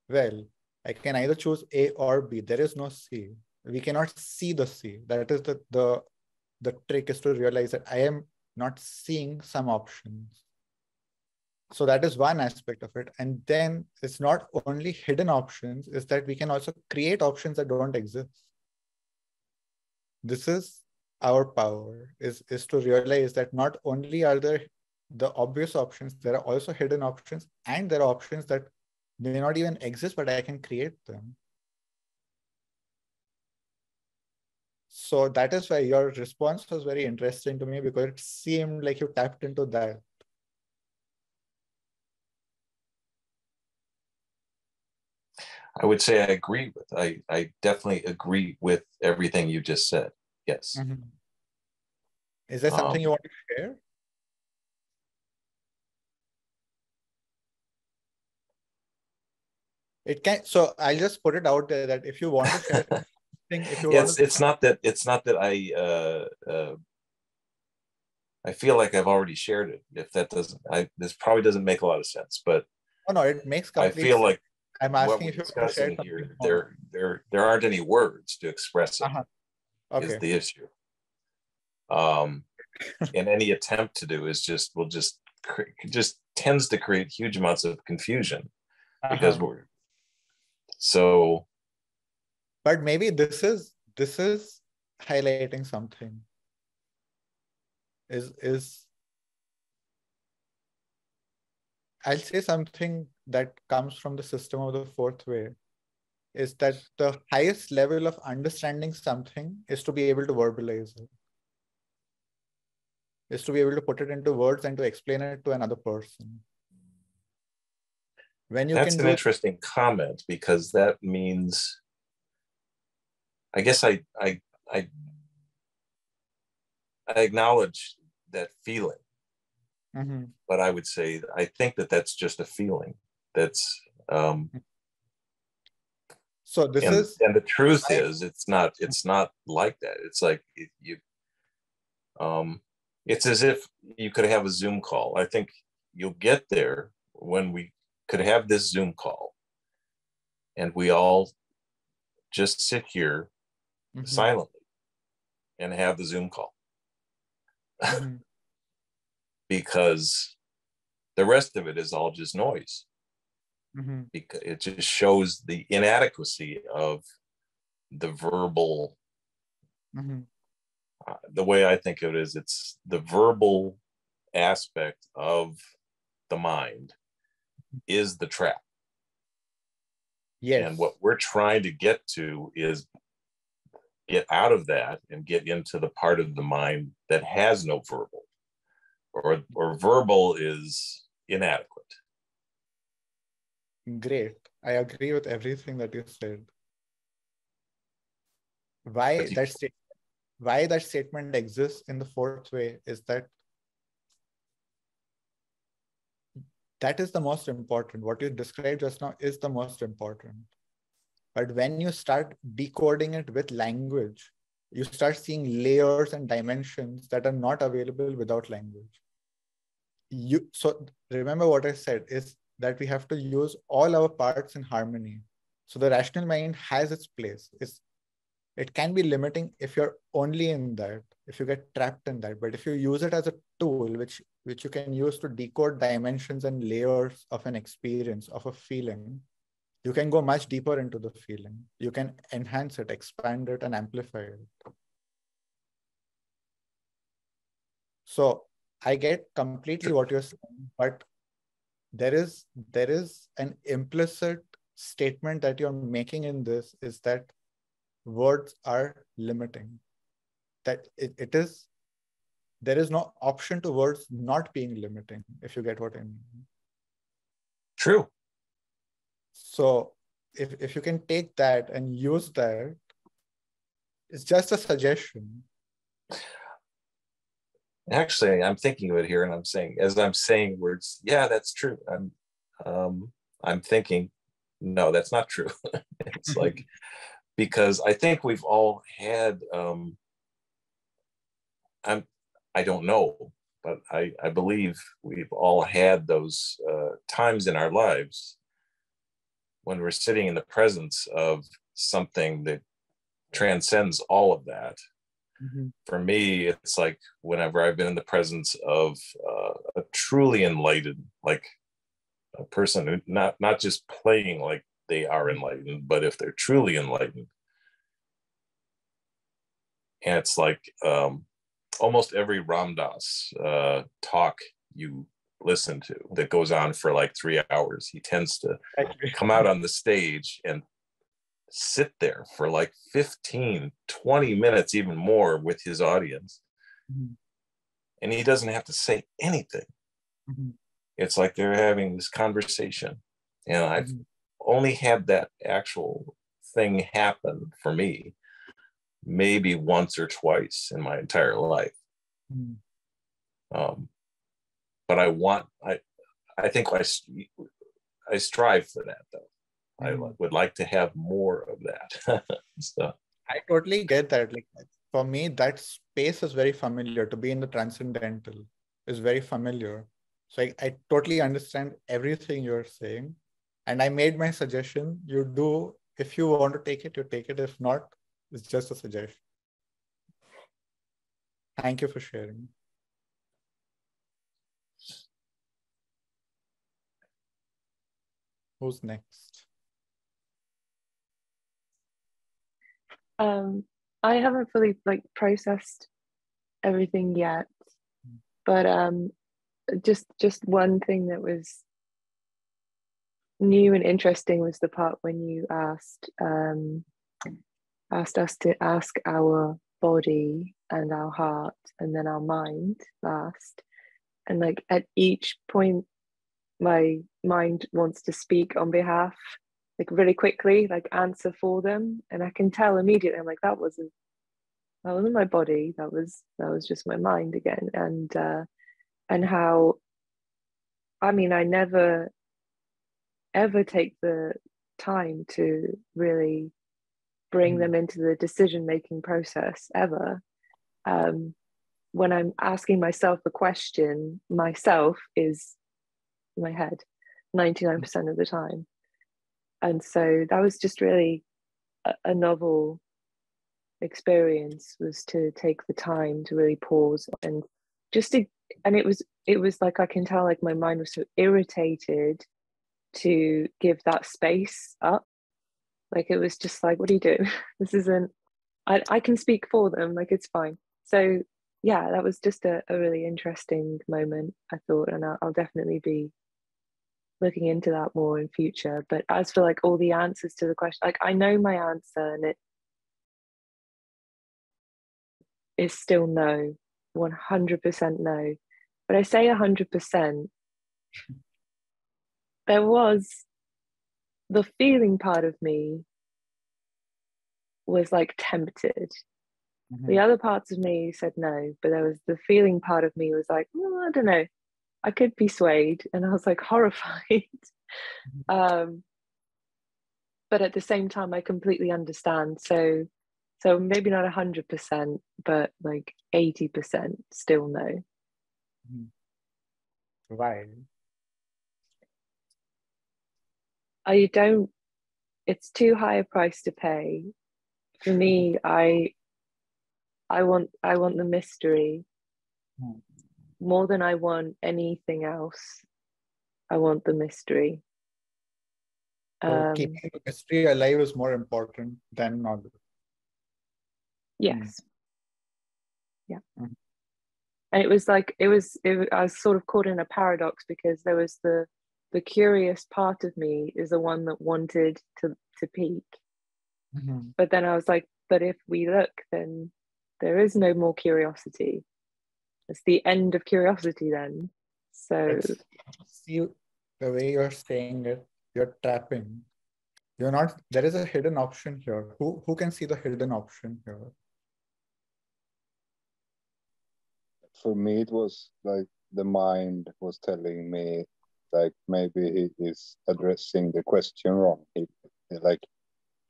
well, I can either choose A or B. There is no C. We cannot see the C. That is the trick, is to realize that I am not seeing some options. So that is one aspect of it. And then it's not only hidden options, is that we can also create options that don't exist. This is our power, is to realize that not only are there the obvious options, there are also hidden options, and there are options that may not even exist, but I can create them. So that is why your response was very interesting to me, because it seemed like you tapped into that. I would say I definitely agree with everything you just said. Yes. Mm-hmm. Is there something you want to share? It can. So I'll just put it out there that if you want to share anything, if you want to... it's not that I feel like I've already shared it. If that doesn't, this probably doesn't make a lot of sense. But oh no, it makes complete I feel sense. like I'm asking if you're discussing here, there aren't any words to express it. Okay. Is the issue. And any attempt to do is just tends to create huge amounts of confusion because we're so. But maybe this is highlighting something. I'll say something that comes from the system of the fourth way, is that the highest level of understanding something is to be able to verbalize it, is to be able to put it into words and to explain it to another person. When you That's an interesting comment, because that means, I guess I acknowledge that feeling. Mm-hmm. But I would say, I think that's just a feeling. That's so this is, and the truth is, it's not like that. It's like it's as if you could have a Zoom call. I think you'll get there when we could have this Zoom call and we all just sit here silently and have the Zoom call. Because the rest of it is all just noise. Because it just shows the inadequacy of the verbal. The way I think of it is, it's the verbal aspect of the mind is the trap. Yes. And what we're trying to get to is get out of that and get into the part of the mind that has no verbal, or verbal is inadequate. Great. I agree with everything that you said. Why that statement exists in the fourth way is that is the most important. What you described just now is the most important. But when you start decoding it with language, you start seeing layers and dimensions that are not available without language. So remember what I said is that we have to use all our parts in harmony. So the rational mind has its place. It can be limiting if you're only in that, if you get trapped in that. But if you use it as a tool, which you can use to decode dimensions and layers of an experience, of a feeling, you can go much deeper into the feeling. You can enhance it, expand it, and amplify it. So I get completely what you're saying, but there is an implicit statement that you're making in this, is that words are limiting. That there is no option to words not being limiting, if you get what I mean. True. So if you can take that and use that, it's just a suggestion. Actually, I'm thinking of it here, and I'm saying, as I'm saying words, yeah, that's true. I'm thinking, no, that's not true. It's like, because I think we've all had, I don't know, but I believe we've all had those times in our lives when we're sitting in the presence of something that transcends all of that. For me, it's like whenever I've been in the presence of a truly enlightened, like a person who not just playing like they are enlightened, but if they're truly enlightened. And it's like almost every Ram Dass talk you listen to that goes on for like 3 hours, he tends to come out on the stage and sit there for like 15, 20 minutes, even more, with his audience. And he doesn't have to say anything. It's like they're having this conversation. And I've only had that actual thing happen for me maybe once or twice in my entire life. But I think I strive for that, though. I would like to have more of that. So I totally get that. Like, for me, that space is very familiar. To be in the transcendental is very familiar. So I totally understand everything you're saying. And I made my suggestion. You do, if you want to take it, you take it. If not, it's just a suggestion. Thank you for sharing. Who's next? I haven't fully processed everything yet, but just one thing that was new and interesting was the part when you asked us to ask our body and our heart and then our mind last, and like at each point my mind wants to speak on behalf, like really quickly, like answer for them, and I can tell immediately, I'm like, that wasn't my body, that was just my mind again. And how, I mean, I never ever take the time to really bring them into the decision-making process ever. when I'm asking myself the question, myself is in my head 99% of the time. And so that was just really a novel experience, was to take the time to really pause and just to, and it was like, I can tell like my mind was so irritated to give that space up. Like it was just like, what do you do? This isn't, I can speak for them, like it's fine. So yeah, that was just a really interesting moment, I thought, and I'll definitely be looking into that more in future. But as for like all the answers to the question, like I know my answer, and it is still no, 100% no. But I say 100%, there was the feeling part of me was like tempted. The other parts of me said no, but there was the feeling part of me was like, I don't know, I could be swayed, and I was like horrified. But at the same time, I completely understand. So maybe not 100%, but like 80% still no. Why? I don't. It's too high a price to pay. For me, I want the mystery more than I want anything else. I want the mystery. So keeping the mystery alive is more important than knowledge. Yes. Yeah. And it was like, I was sort of caught in a paradox, because there was the curious part of me is the one that wanted to peak. But then I was like, but if we look, then there is no more curiosity. It's the end of curiosity then. So see, the way you're saying it, you're trapping. You're not, there is a hidden option here. Who can see the hidden option here? For me, it was like the mind was telling me, like, maybe he is addressing the question wrong. Like,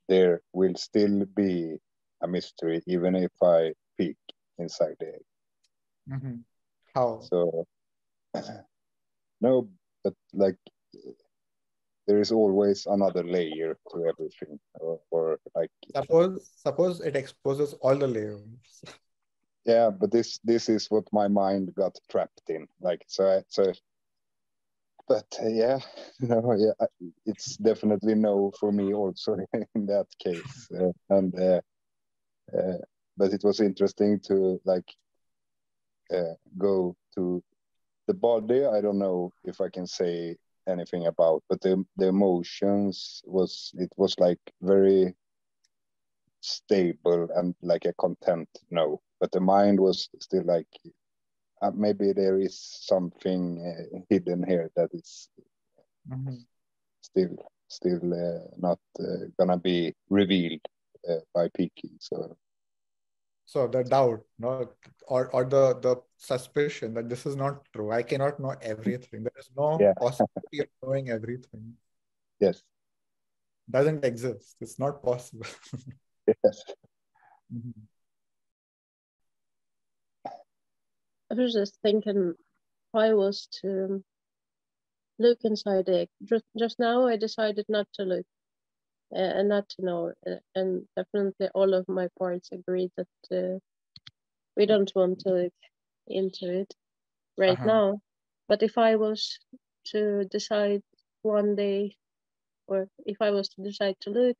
there will still be a mystery even if I peek inside the egg. How? So no, but like there is always another layer to everything, or like suppose it exposes all the layers. Yeah, but this is what my mind got trapped in. Like but yeah, no, yeah, it's definitely no for me also in that case. But it was interesting to like go to the body. I don't know if I can say anything about, but the emotions was like very stable and like a content no, but the mind was still like maybe there is something hidden here that is still not gonna be revealed by peeking. So the doubt, no, or the suspicion that this is not true. I cannot know everything. There is no possibility of knowing everything. Yes. Doesn't exist. It's not possible. Yes. I was just thinking, if I was to look inside the egg, just now I decided not to look and not to know, and definitely all of my parts agreed that we don't want to look into it right now. But if I was to decide one day, or if I was to decide to look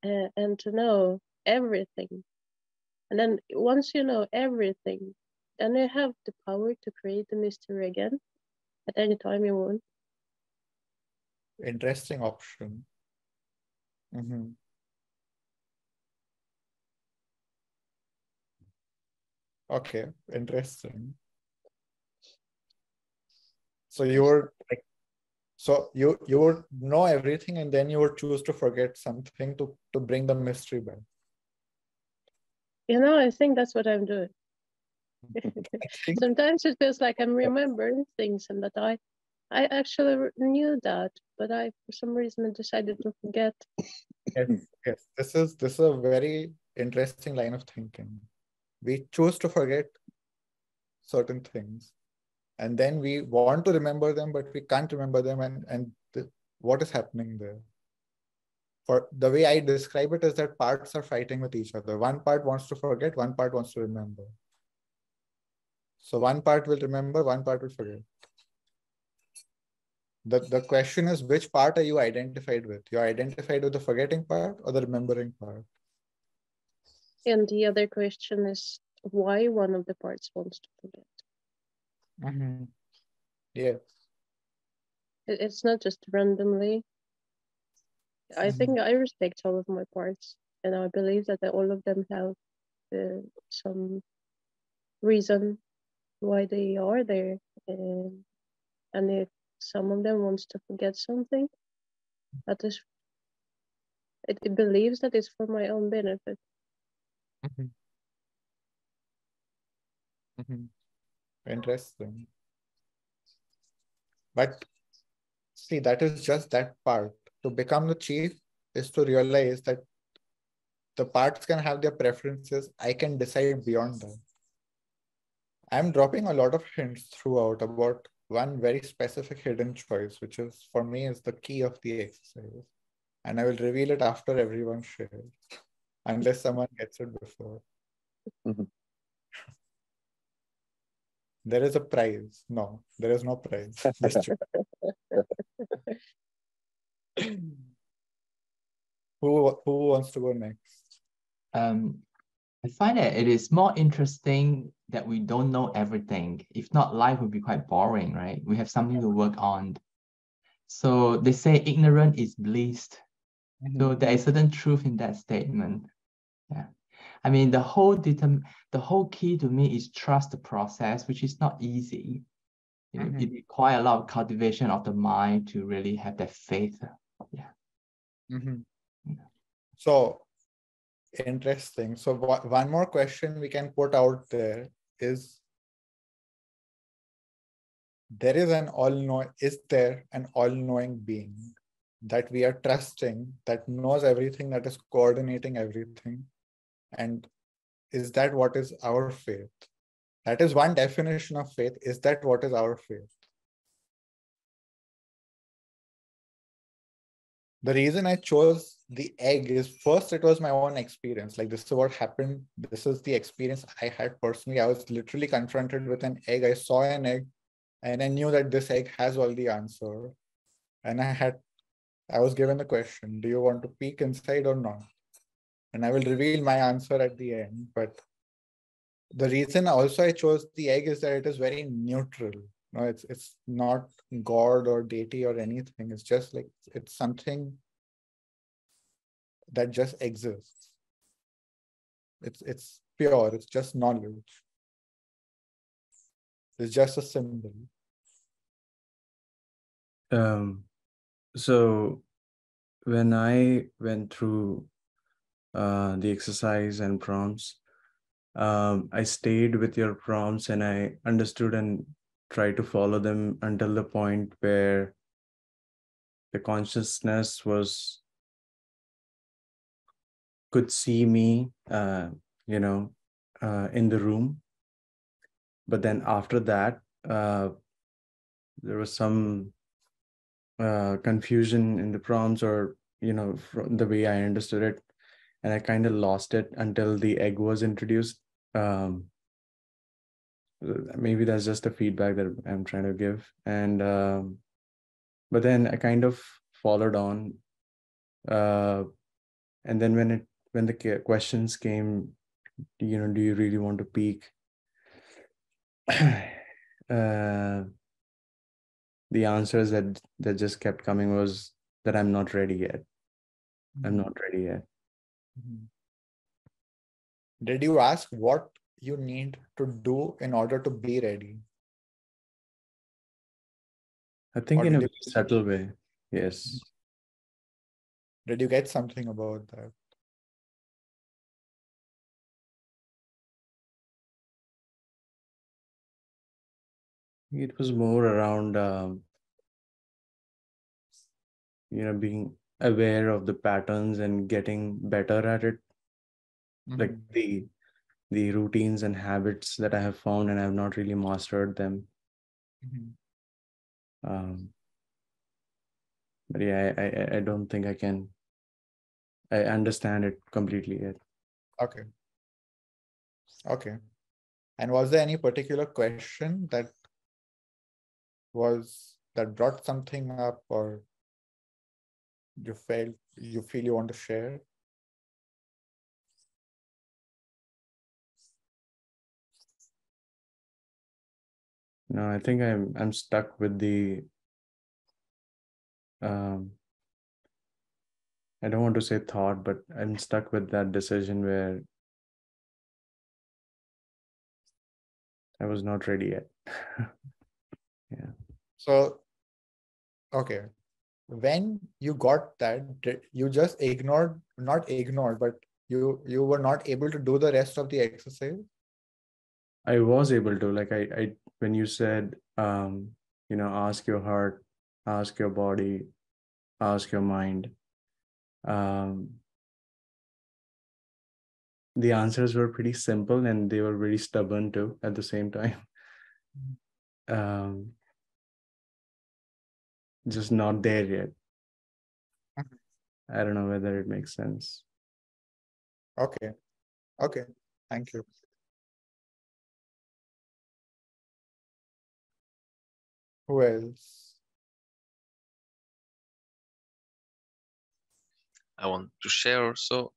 and to know everything, and then once you know everything, then you have the power to create the mystery again at any time you want. Interesting option. Okay, interesting. So you would like, so you would know everything, and then you would choose to forget something to bring the mystery back. You know, I think that's what I'm doing. Sometimes it feels like I'm remembering things, and that I actually knew that, but I for some reason decided to forget. Yes. This is a very interesting line of thinking. We choose to forget certain things. And then we want to remember them, but we can't remember them. What is happening there? For the way I describe it is that parts are fighting with each other. One part wants to forget, one part wants to remember. So one part will remember, one part will forget. The question is, which part are you identified with? You're identified with the forgetting part or the remembering part? And the other question is why one of the parts wants to forget. Mm-hmm. Yes. It's not just randomly. I think I respect all of my parts, and I believe that all of them have some reason why they are there. And if some of them wants to forget something, that is, it believes that it's for my own benefit. Mm-hmm. Mm-hmm. Interesting. But see, that is just that part. To become the chief is to realize that the parts can have their preferences. I can decide beyond that. I'm dropping a lot of hints throughout about one very specific hidden choice, which is for me is the key of the exercise. And I will reveal it after everyone shares, unless someone gets it before. There is a prize. No, there is no prize. Who wants to go next? I find that it is more interesting that we don't know everything. If not, life would be quite boring, right? We have something to work on. So they say ignorant is bliss. So there is certain truth in that statement. Yeah. I mean, the whole key to me is trust the process, which is not easy. It requires a lot of cultivation of the mind to really have that faith. Yeah. So interesting. So one more question we can put out there is, is there an all-knowing being that we are trusting, that knows everything, that is coordinating everything? And is that what is our faith? That is one definition of faith. Is that what is our faith? The reason I chose the egg is, first, it was my own experience. Like, this is what happened. This is the experience I had personally. I was literally confronted with an egg. I saw an egg and I knew that this egg has all the answer. And I was given the question, do you want to peek inside or not? And I will reveal my answer at the end. But the reason also I chose the egg is that it is very neutral. No, it's not God or deity or anything. It's just like, it's something that just exists. It's pure. It's just knowledge. It's just a symbol. So when I went through the exercise and prompts, I stayed with your prompts and I understood and tried to follow them until the point where the consciousness could see me, in the room. But then after that, there was some confusion in the prompts, or, from the way I understood it. And I kind of lost it until the egg was introduced. Maybe that's just a feedback that I'm trying to give. And but then I kind of followed on. And then when the questions came, do you really want to peek? The answers that just kept coming was that I'm not ready yet. I'm not ready yet. Did you ask what you need to do in order to be ready? I think in a very subtle way, yes. Did you get something about that? It was more around, being aware of the patterns and getting better at it. Like the the routines and habits that I have found, and I have not really mastered them. But yeah, I don't think I understand it completely yet. Okay. Okay. And was there any particular question that brought something up, or you feel you want to share? No, I think I'm stuck with the I don't want to say thought, but I'm stuck with that decision where I was not ready yet. Yeah. So, okay. When you got that, you just not ignored, but you were not able to do the rest of the exercise? I was able to, like I when you said, ask your heart, ask your body, ask your mind. The answers were pretty simple, and they were very stubborn too at the same time. Just not there yet. I don't know whether it makes sense. Okay. Okay. Thank you. Who else? I want to share also.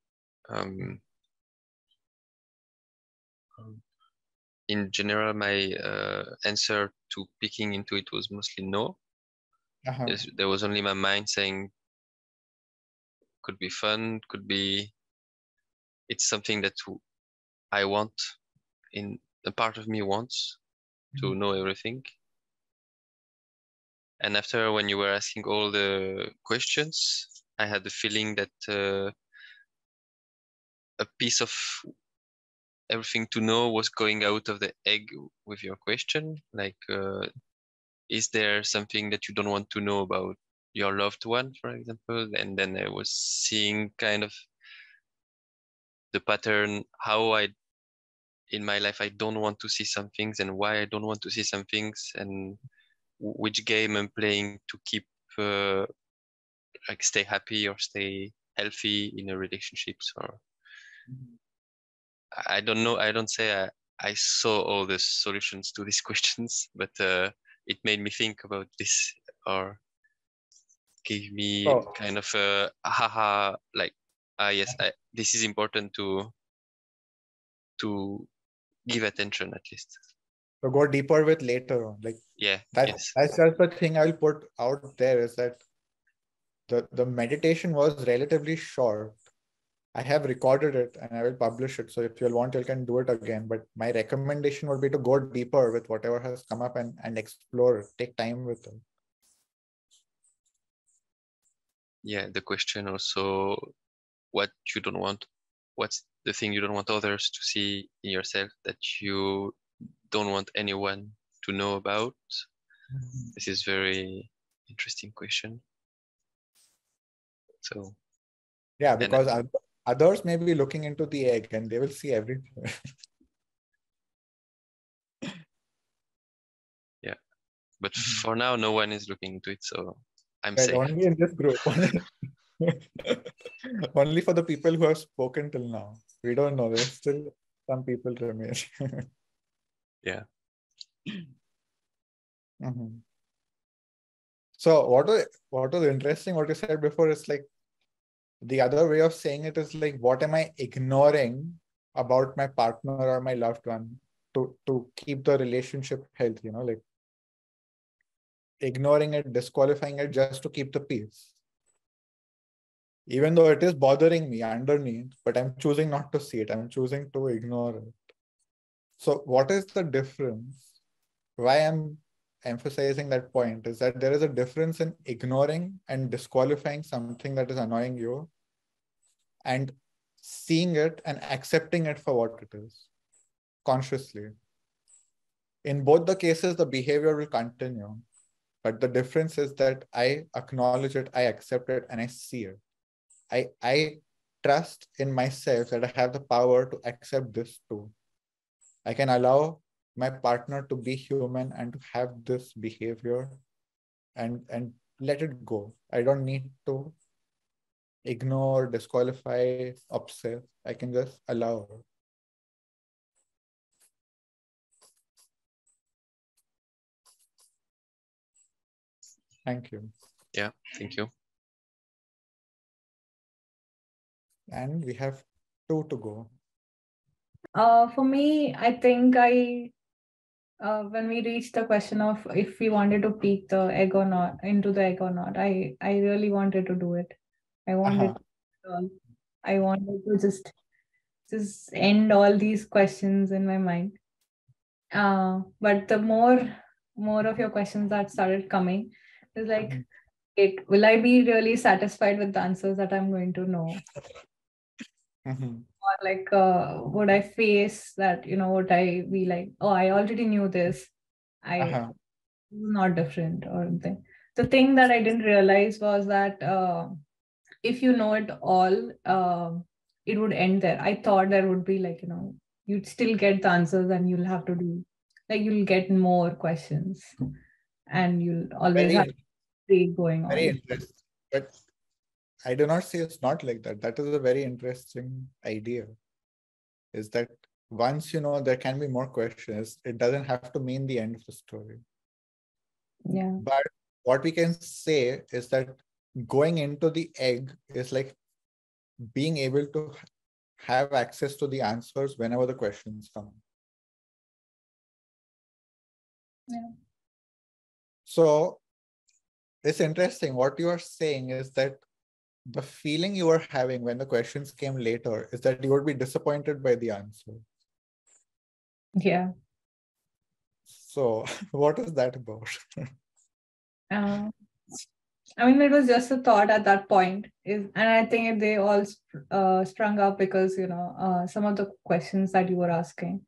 In general, my answer to peeking into it was mostly no. There was only my mind saying, could be fun, could be, it's something that I want, in a part of me wants to know everything. And after, when you were asking all the questions, I had the feeling that a piece of everything to know was going out of the egg with your question. Like, is there something that you don't want to know about your loved one, for example? And then I was seeing kind of the pattern, how in my life, I don't want to see some things, and why I don't want to see some things, and which game I'm playing to keep, like, stay happy or stay healthy in a relationships. Or I don't know. I don't say I saw all the solutions to these questions, but it made me think about this, or gave me kind of a haha, like, yes, this is important to give attention at least. So go deeper with later on. Like, yeah, that's just the thing I'll put out there, is that the meditation was relatively short. I have recorded it and I will publish it. So if you'll want, you can do it again. But my recommendation would be to go deeper with whatever has come up and explore it. Take time with it. Yeah, the question also, what you don't want, what's the thing you don't want others to see in yourself that you don't want anyone to know about? This is very interesting question. So yeah, because others may be looking into the egg and they will see everything. Yeah, but for now, no one is looking into it, so I'm right, safe. only in this group. Only for the people who have spoken till now. We don't know. There's still some people remain. Yeah. So what was interesting, what you said before, is like, the other way of saying it is like, what am I ignoring about my partner or my loved one to keep the relationship healthy, like ignoring it, disqualifying it just to keep the peace. Even though it is bothering me underneath, but I'm choosing not to see it. I'm choosing to ignore it. So what is the difference? Why I'm emphasizing that point is that there is a difference in ignoring and disqualifying something that is annoying you, and seeing it and accepting it for what it is, consciously. In both the cases, the behavior will continue. But the difference is that I acknowledge it, I accept it, and I see it. I trust in myself that I have the power to accept this too. I can allow my partner to be human and to have this behavior and let it go. I don't need to ignore, disqualify, obsess. I can just allow. Thank you. Yeah, thank you. And we have 2 to go. For me, I think when we reached the question of if we wanted to peek the egg or not, into the egg or not, I really wanted to do it. I wanted I wanted to just end all these questions in my mind. But the more of your questions that started coming is like, will I be really satisfied with the answers that I'm going to know? Or like, would I face that, would I be like, oh, I already knew this. This is not different or anything. The thing that I didn't realize was that if you know it all, it would end there. I thought there would be like, you'd still get the answers and you'll have to do, like you'll get more questions and you'll always have going on. Very interesting. But I do not say it's not like that. That is a very interesting idea. Is that once you know there can be more questions, it doesn't have to mean the end of the story. Yeah. But what we can say is that going into the egg is like being able to have access to the answers whenever the questions come. Yeah. So it's interesting. What you are saying is that the feeling you were having when the questions came later is that you would be disappointed by the answer. Yeah. So what is that about? I mean, it was just a thought at that point, and I think they all sprung up because some of the questions that you were asking.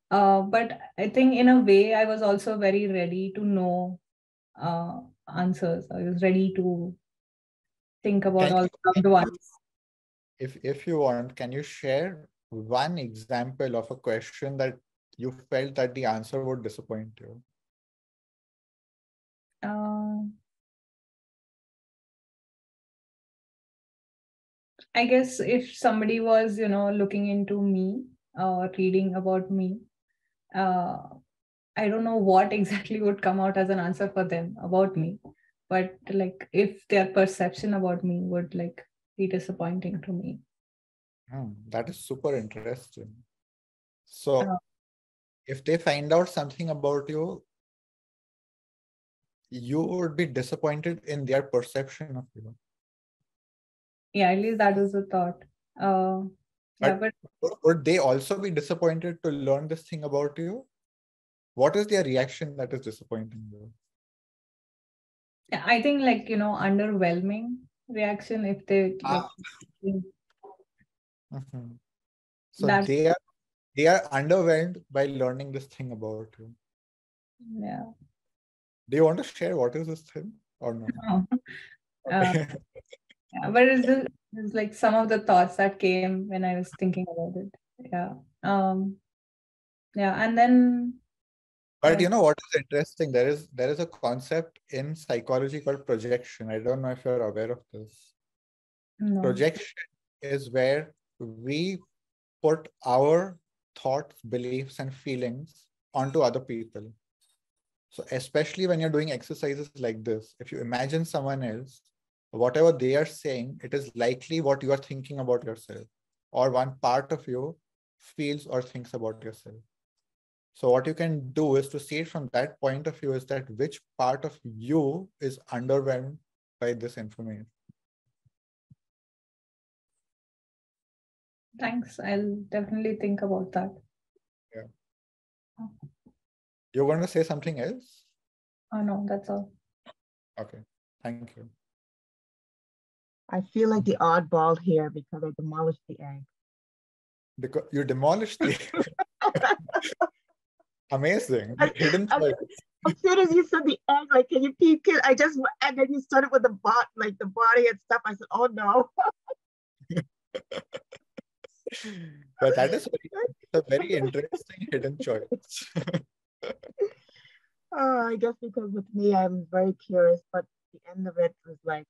But I think in a way, I was also very ready to know answers. I was ready to think about all the ones. If you want, can you share one example of a question that you felt that the answer would disappoint you? I guess if somebody was, looking into me or reading about me, I don't know what exactly would come out as an answer for them about me, but like if their perception about me would like be disappointing to me. That is super interesting. So if they find out something about you, you would be disappointed in their perception of you. Yeah, at least that is the thought. But would they also be disappointed to learn this thing about you? What is their reaction that is disappointing you? Yeah, I think like, underwhelming reaction if they like, So they are underwhelmed by learning this thing about you. Yeah. Do you want to share what is this thing or no? Yeah, but it's like some of the thoughts that came when I was thinking about it. Yeah. Yeah, and then. But you know what is interesting? There is a concept in psychology called projection. I don't know if you're aware of this. No. Projection is where we put our thoughts, beliefs, and feelings onto other people. So especially when you're doing exercises like this, if you imagine someone else, whatever they are saying, it is likely what you are thinking about yourself, or one part of you feels or thinks about yourself. So what you can do is to see it from that point of view, is that which part of you is underwhelmed by this information. Thanks. I'll definitely think about that. Yeah. You're going to say something else? Oh, no, that's all. Okay. Thank you. I feel like the oddball here because I demolished the egg. Because you demolished the Amazing. Hidden choice. As soon as you said the egg, like, can you peek it? And then you started with the body and stuff. I said, oh no. But that is a very interesting hidden choice. I guess because with me, I'm very curious, but the end of it was like,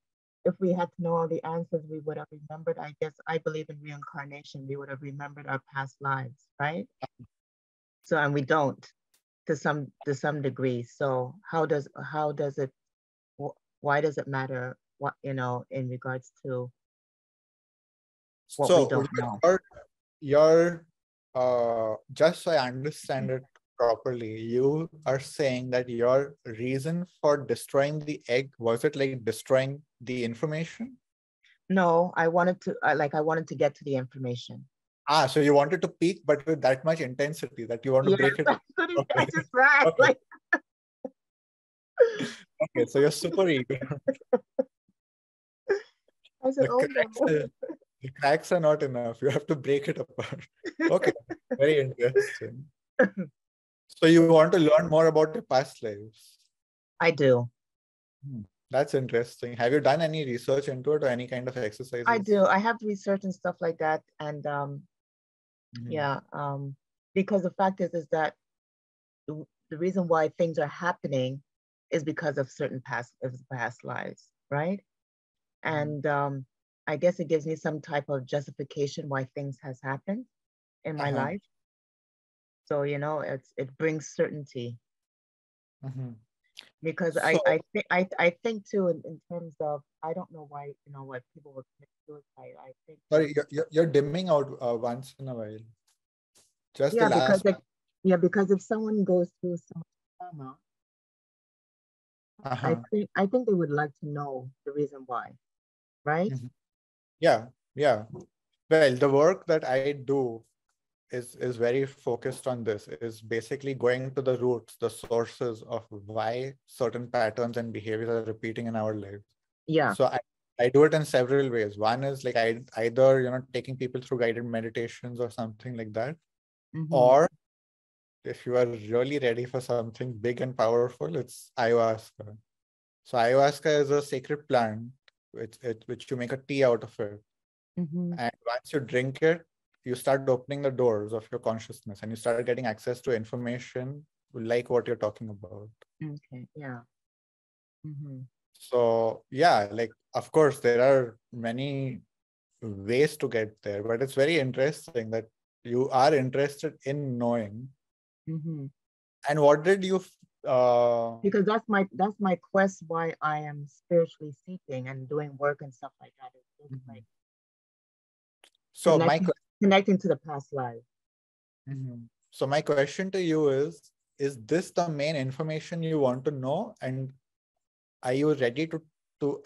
if we had to know all the answers, we would have remembered. I guess I believe in reincarnation. We would have remembered our past lives, right? So, and we don't to some degree. So how does it, why does it matter what, in regards to what we don't know? Your just so I understand it properly, you are saying that your reason for destroying the egg, was it like destroying the information? No, I wanted to get to the information. So you wanted to peak, but with that much intensity that you want to break it. Okay. I just ran. Okay. Like... Okay, so you're super eager. I said, the cracks are not enough. You have to break it apart. Okay, very interesting. So you want to learn more about your past lives? I do. That's interesting. Have you done any research into it or any kind of exercises? I do. I have research and stuff like that. And because the fact is that the reason why things are happening is because of certain past lives, right? And I guess it gives me some type of justification why things has happened in my life. So, it brings certainty. Because I think too in terms of, I don't know why why people would commit suicide. I think. Sorry, you're dimming out once in a while. Just the last. Because if someone goes through some trauma, I think they would like to know the reason why, right? Yeah. Well, the work that I do is very focused on this, is basically going to the roots, the sources of why certain patterns and behaviors are repeating in our lives. Yeah. So I do it in several ways. One is like either taking people through guided meditations or something like that. Or if you are really ready for something big and powerful, it's ayahuasca. So ayahuasca is a sacred plant which you make a tea out of it. And once you drink it, you start opening the doors of your consciousness and you start getting access to information like what you're talking about. Okay, yeah. So yeah, like, of course, there are many ways to get there, but it's very interesting that you are interested in knowing. And what did you... because that's my quest, why I am spiritually seeking and doing work and stuff like that. It's like so connecting to the past life. So my question to you is this the main information you want to know, and are you ready to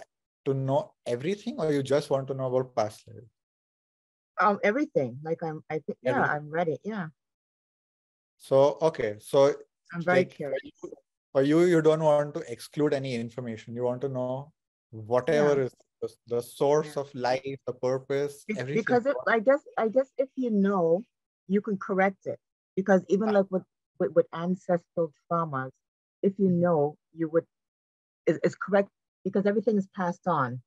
know everything, or you just want to know about past life? Everything. Like I'm ready. Yeah. So okay, so I'm very curious. For you don't want to exclude any information. You want to know whatever is the source of life, the purpose, everything. Because I guess if you know, you can correct it. Because even like with ancestral traumas, if you know, you would, it's correct, because everything is passed on,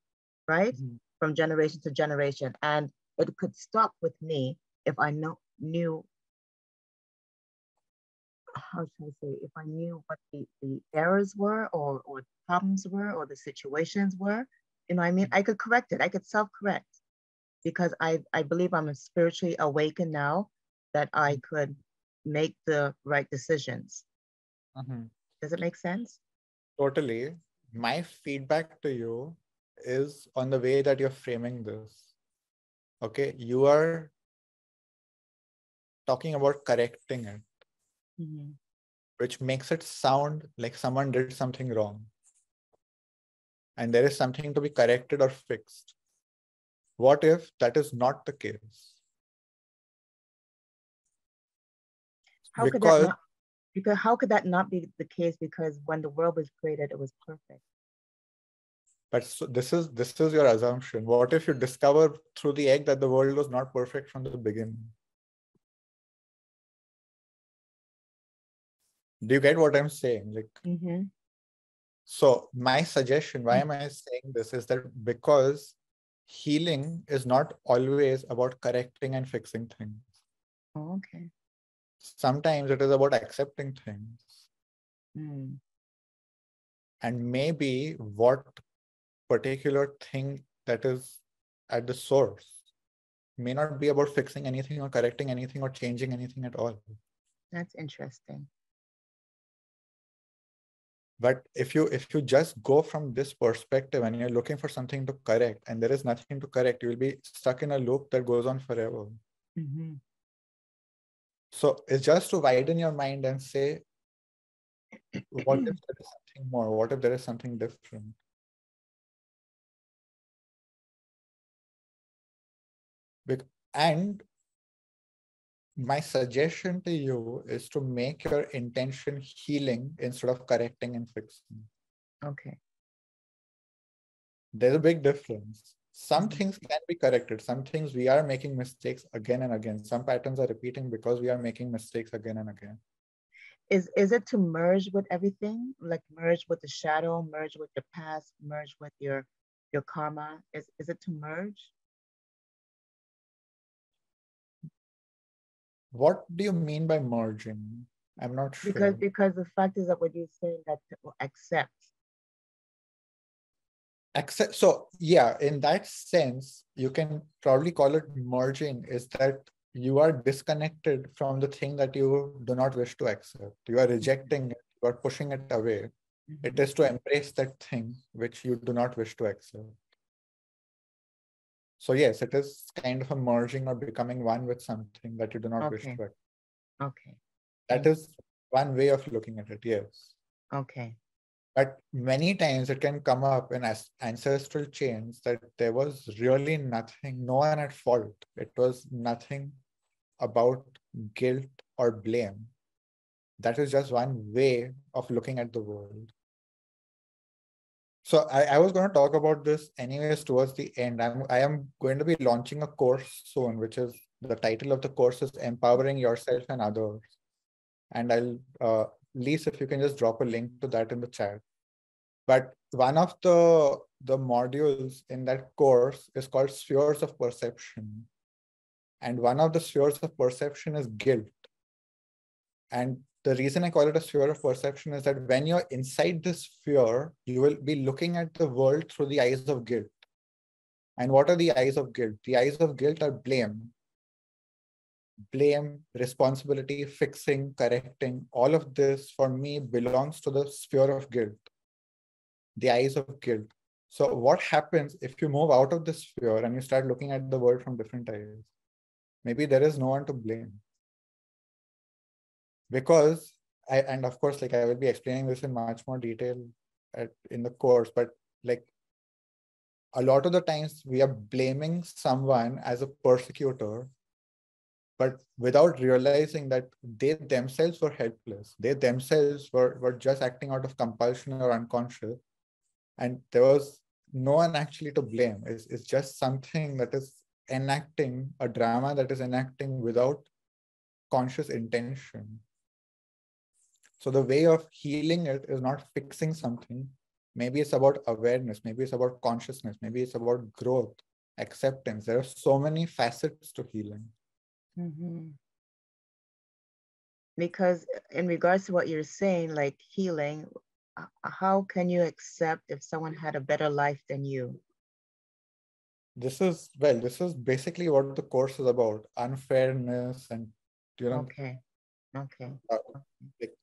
right? From generation to generation. And it could stop with me if I knew, how should I say, if I knew what the errors were or problems were or the situations were, I mean, I could correct it. I could self-correct, because I believe I'm spiritually awakened now, that I could make the right decisions. Does it make sense? Totally. My feedback to you is on the way that you're framing this. Okay, you are talking about correcting it, which makes it sound like someone did something wrong and there is something to be corrected or fixed. What if that is not the case? How could that not be the case? Because when the world was created, it was perfect. But so this is your assumption. What if you discover through the egg that the world was not perfect from the beginning? Do you get what I'm saying? Like, so my suggestion, why am I saying this, is that because healing is not always about correcting and fixing things. Okay. Sometimes it is about accepting things. Mm. And maybe what particular thing that is at the source may not be about fixing anything or correcting anything or changing anything at all. That's interesting. But if you just go from this perspective and you're looking for something to correct and there is nothing to correct, you will be stuck in a loop that goes on forever. Mm-hmm. So it's just to widen your mind and say, what if there is something more? What if there is something different? And my suggestion to you is to make your intention healing instead of correcting and fixing. Okay. There's a big difference. Some things can be corrected. Some things we are making mistakes again and again. Some patterns are repeating because we are making mistakes again and again. Is it to merge with everything? Like merge with the shadow, merge with your past, merge with your karma? Is it to merge? What do you mean by merging? I'm not sure. Because the fact is that what you're saying that accept. So yeah, in that sense, you can probably call it merging, is that you are disconnected from the thing that you do not wish to accept. You are rejecting it, you are pushing it away. Mm-hmm. It is to embrace that thing which you do not wish to accept. So yes, it is kind of a merging or becoming one with something that you do not wish to accept. Okay. That is one way of looking at it, yes. Okay. But many times it can come up in ancestral chains that there was really nothing, no one at fault. It was nothing about guilt or blame. That is just one way of looking at the world. So I was going to talk about this anyways towards the end. I am going to be launching a course soon, which is, the title of the course is Empowering Yourself and Others. And I'll, Lise, if you can just drop a link to that in the chat. But one of the modules in that course is called Spheres of Perception. And one of the spheres of perception is guilt. And the reason I call it a sphere of perception is that when you're inside this sphere, you will be looking at the world through the eyes of guilt. And what are the eyes of guilt? The eyes of guilt are blame. Blame, responsibility, fixing, correcting, all of this for me belongs to the sphere of guilt. The eyes of guilt. So what happens if you move out of the sphere and you start looking at the world from different eyes? Maybe there is no one to blame. Because, and of course, like I will be explaining this in much more detail in the course, but like a lot of the times we are blaming someone as a persecutor, but without realizing that they themselves were helpless. They themselves were just acting out of compulsion or unconscious. And there was no one actually to blame. It's just something that is enacting, a drama that is enacting without conscious intention. So the way of healing it is not fixing something. Maybe it's about awareness. Maybe it's about consciousness. Maybe it's about growth, acceptance. There are so many facets to healing. Mm-hmm. Because in regards to what you're saying, like healing, how can you accept if someone had a better life than you? This is basically what the course is about, unfairness and, you know. Okay. Like,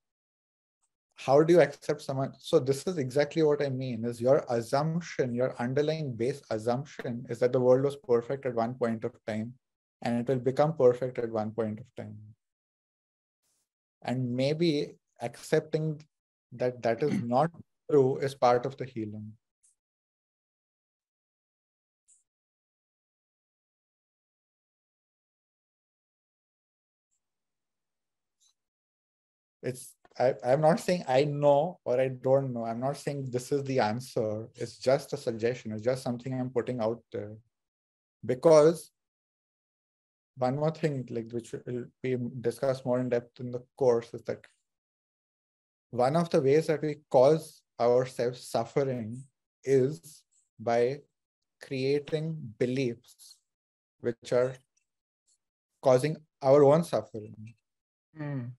how do you accept someone? So this is exactly what I mean, is your assumption, your underlying base assumption is that the world was perfect at one point of time and it will become perfect at one point of time. And maybe accepting that that is not true is part of the healing. I'm not saying I know or I don't know. I'm not saying this is the answer. It's just a suggestion. It's just something I'm putting out there. Because one more thing, like which will be discussed more in depth in the course, is that one of the ways that we cause ourselves suffering is by creating beliefs which are causing our own suffering. Mm.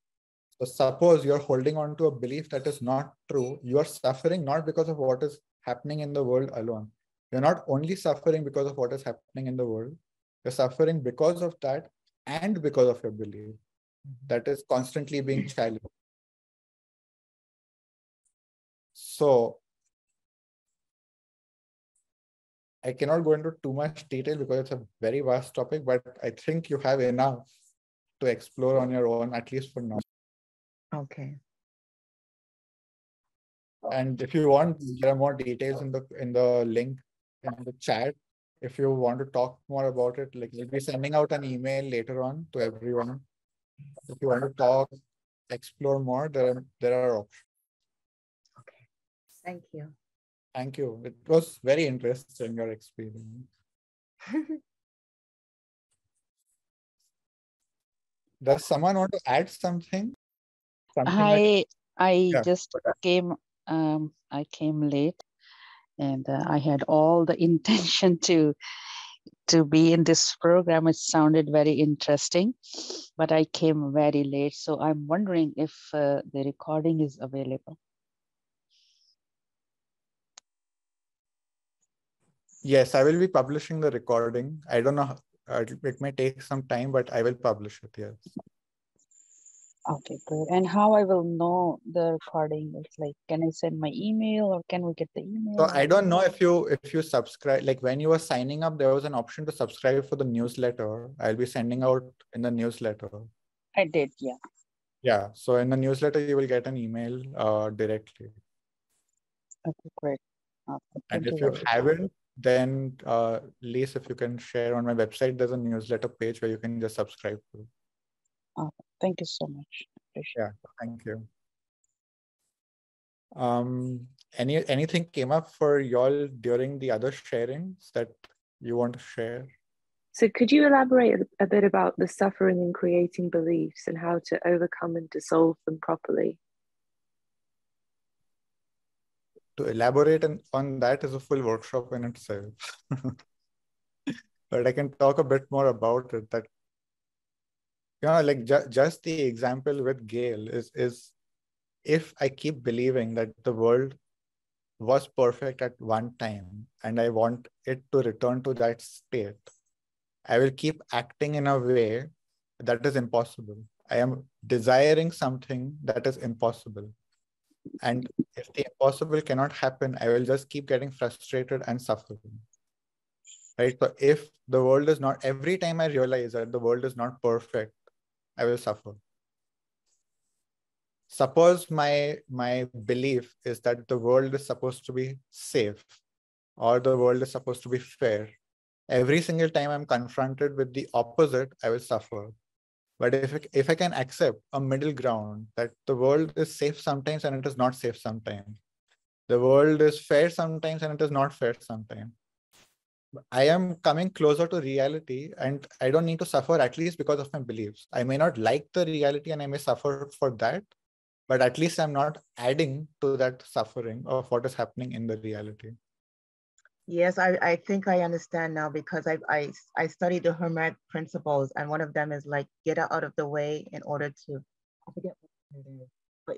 So suppose you're holding on to a belief that is not true, you are suffering not because of what is happening in the world alone. You're not only suffering because of what is happening in the world, you're suffering because of that and because of your belief that is constantly being challenged. So I cannot go into too much detail because it's a very vast topic, but I think you have enough to explore on your own, at least for now. Okay. And if you want, there are more details in the link in the chat. If you want to talk more about it, like we'll be sending out an email later on to everyone. If you want to talk, explore more, there are options. Okay. Thank you. Thank you. It was very interesting, your experience. Does someone want to add something? I Yeah. just came. I came late, and I had all the intention to be in this program. It sounded very interesting, but I came very late, so I'm wondering if the recording is available. Yes, I will be publishing the recording. I don't know. It may take some time, but I will publish it. Yes. Okay, good. And how I will know the recording? It's like, can I send my email, or can we get the email? So I don't know if you subscribe, like when you were signing up, there was an option to subscribe for the newsletter. I'll be sending out in the newsletter. I did, yeah. Yeah. So in the newsletter, you will get an email directly. Okay, great. And if you haven't, then Lise, if you can share on my website, there's a newsletter page where you can just subscribe to. Thank you so much. Yeah, thank you. Anything came up for y'all during the other sharings that you want to share? So could you elaborate a bit about the suffering and creating beliefs and how to overcome and dissolve them properly? To elaborate on that is a full workshop in itself. But I can talk a bit more about it. That, you know, like just the example with Gail is if I keep believing that the world was perfect at one time and I want it to return to that state, I will keep acting in a way that is impossible. I am desiring something that is impossible. And if the impossible cannot happen, I will just keep getting frustrated and suffering. Right? So if the world is not, every time I realize that the world is not perfect, I will suffer. Suppose my belief is that the world is supposed to be safe or the world is supposed to be fair. Every single time I'm confronted with the opposite, I will suffer. But if I can accept a middle ground that the world is safe sometimes and it is not safe sometimes, the world is fair sometimes and it is not fair sometimes, I am coming closer to reality and I don't need to suffer, at least because of my beliefs. I may not like the reality and I may suffer for that, but at least I'm not adding to that suffering of what is happening in the reality. Yes, I think I understand now, because I studied the Hermetic principles, and one of them is like get out of the way in order to, I forget what it is, but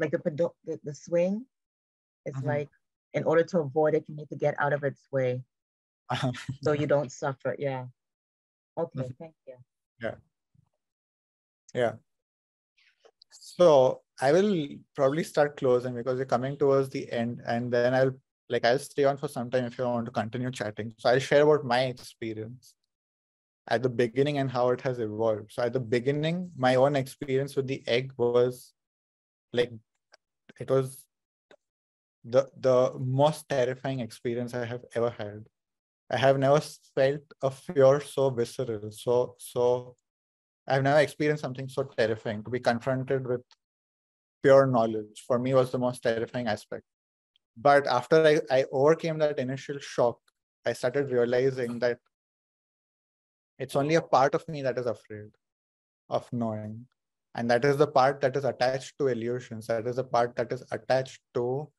like the swing, it's like in order to avoid it, you need to get out of its way, so you don't suffer. Yeah. Okay. Thank you. Yeah. Yeah. So I will probably start closing because we're coming towards the end, and then I'll stay on for some time if you want to continue chatting. So I'll share about my experience at the beginning and how it has evolved. So at the beginning, my own experience with the egg was like, it was the most terrifying experience I have ever had. I have never felt a fear so visceral. So I've never experienced something so terrifying. To be confronted with pure knowledge for me was the most terrifying aspect. But after I overcame that initial shock, I started realizing that it's only a part of me that is afraid of knowing. And that is the part that is attached to illusions. That is the part that is attached to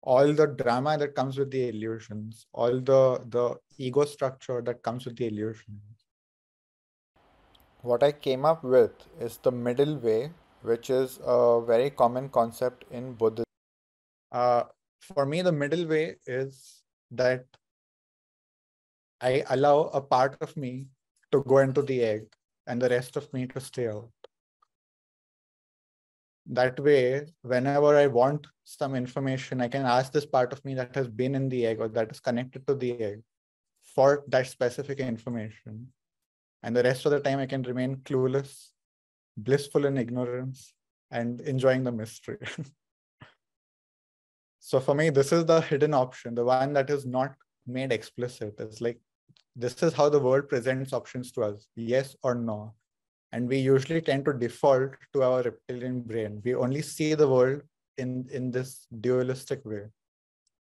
all the drama that comes with the illusions, all the ego structure that comes with the illusions. what I came up with is the middle way, which is a very common concept in Buddhism. For me, the middle way is that I allow a part of me to go into the egg and the rest of me to stay out. That way, whenever I want some information, I can ask this part of me that has been in the egg or that is connected to the egg for that specific information. And the rest of the time, I can remain clueless, blissful in ignorance, and enjoying the mystery. So for me, this is the hidden option, the one that is not made explicit. It's like, this is how the world presents options to us, yes or no. And we usually tend to default to our reptilian brain. We only see the world in this dualistic way.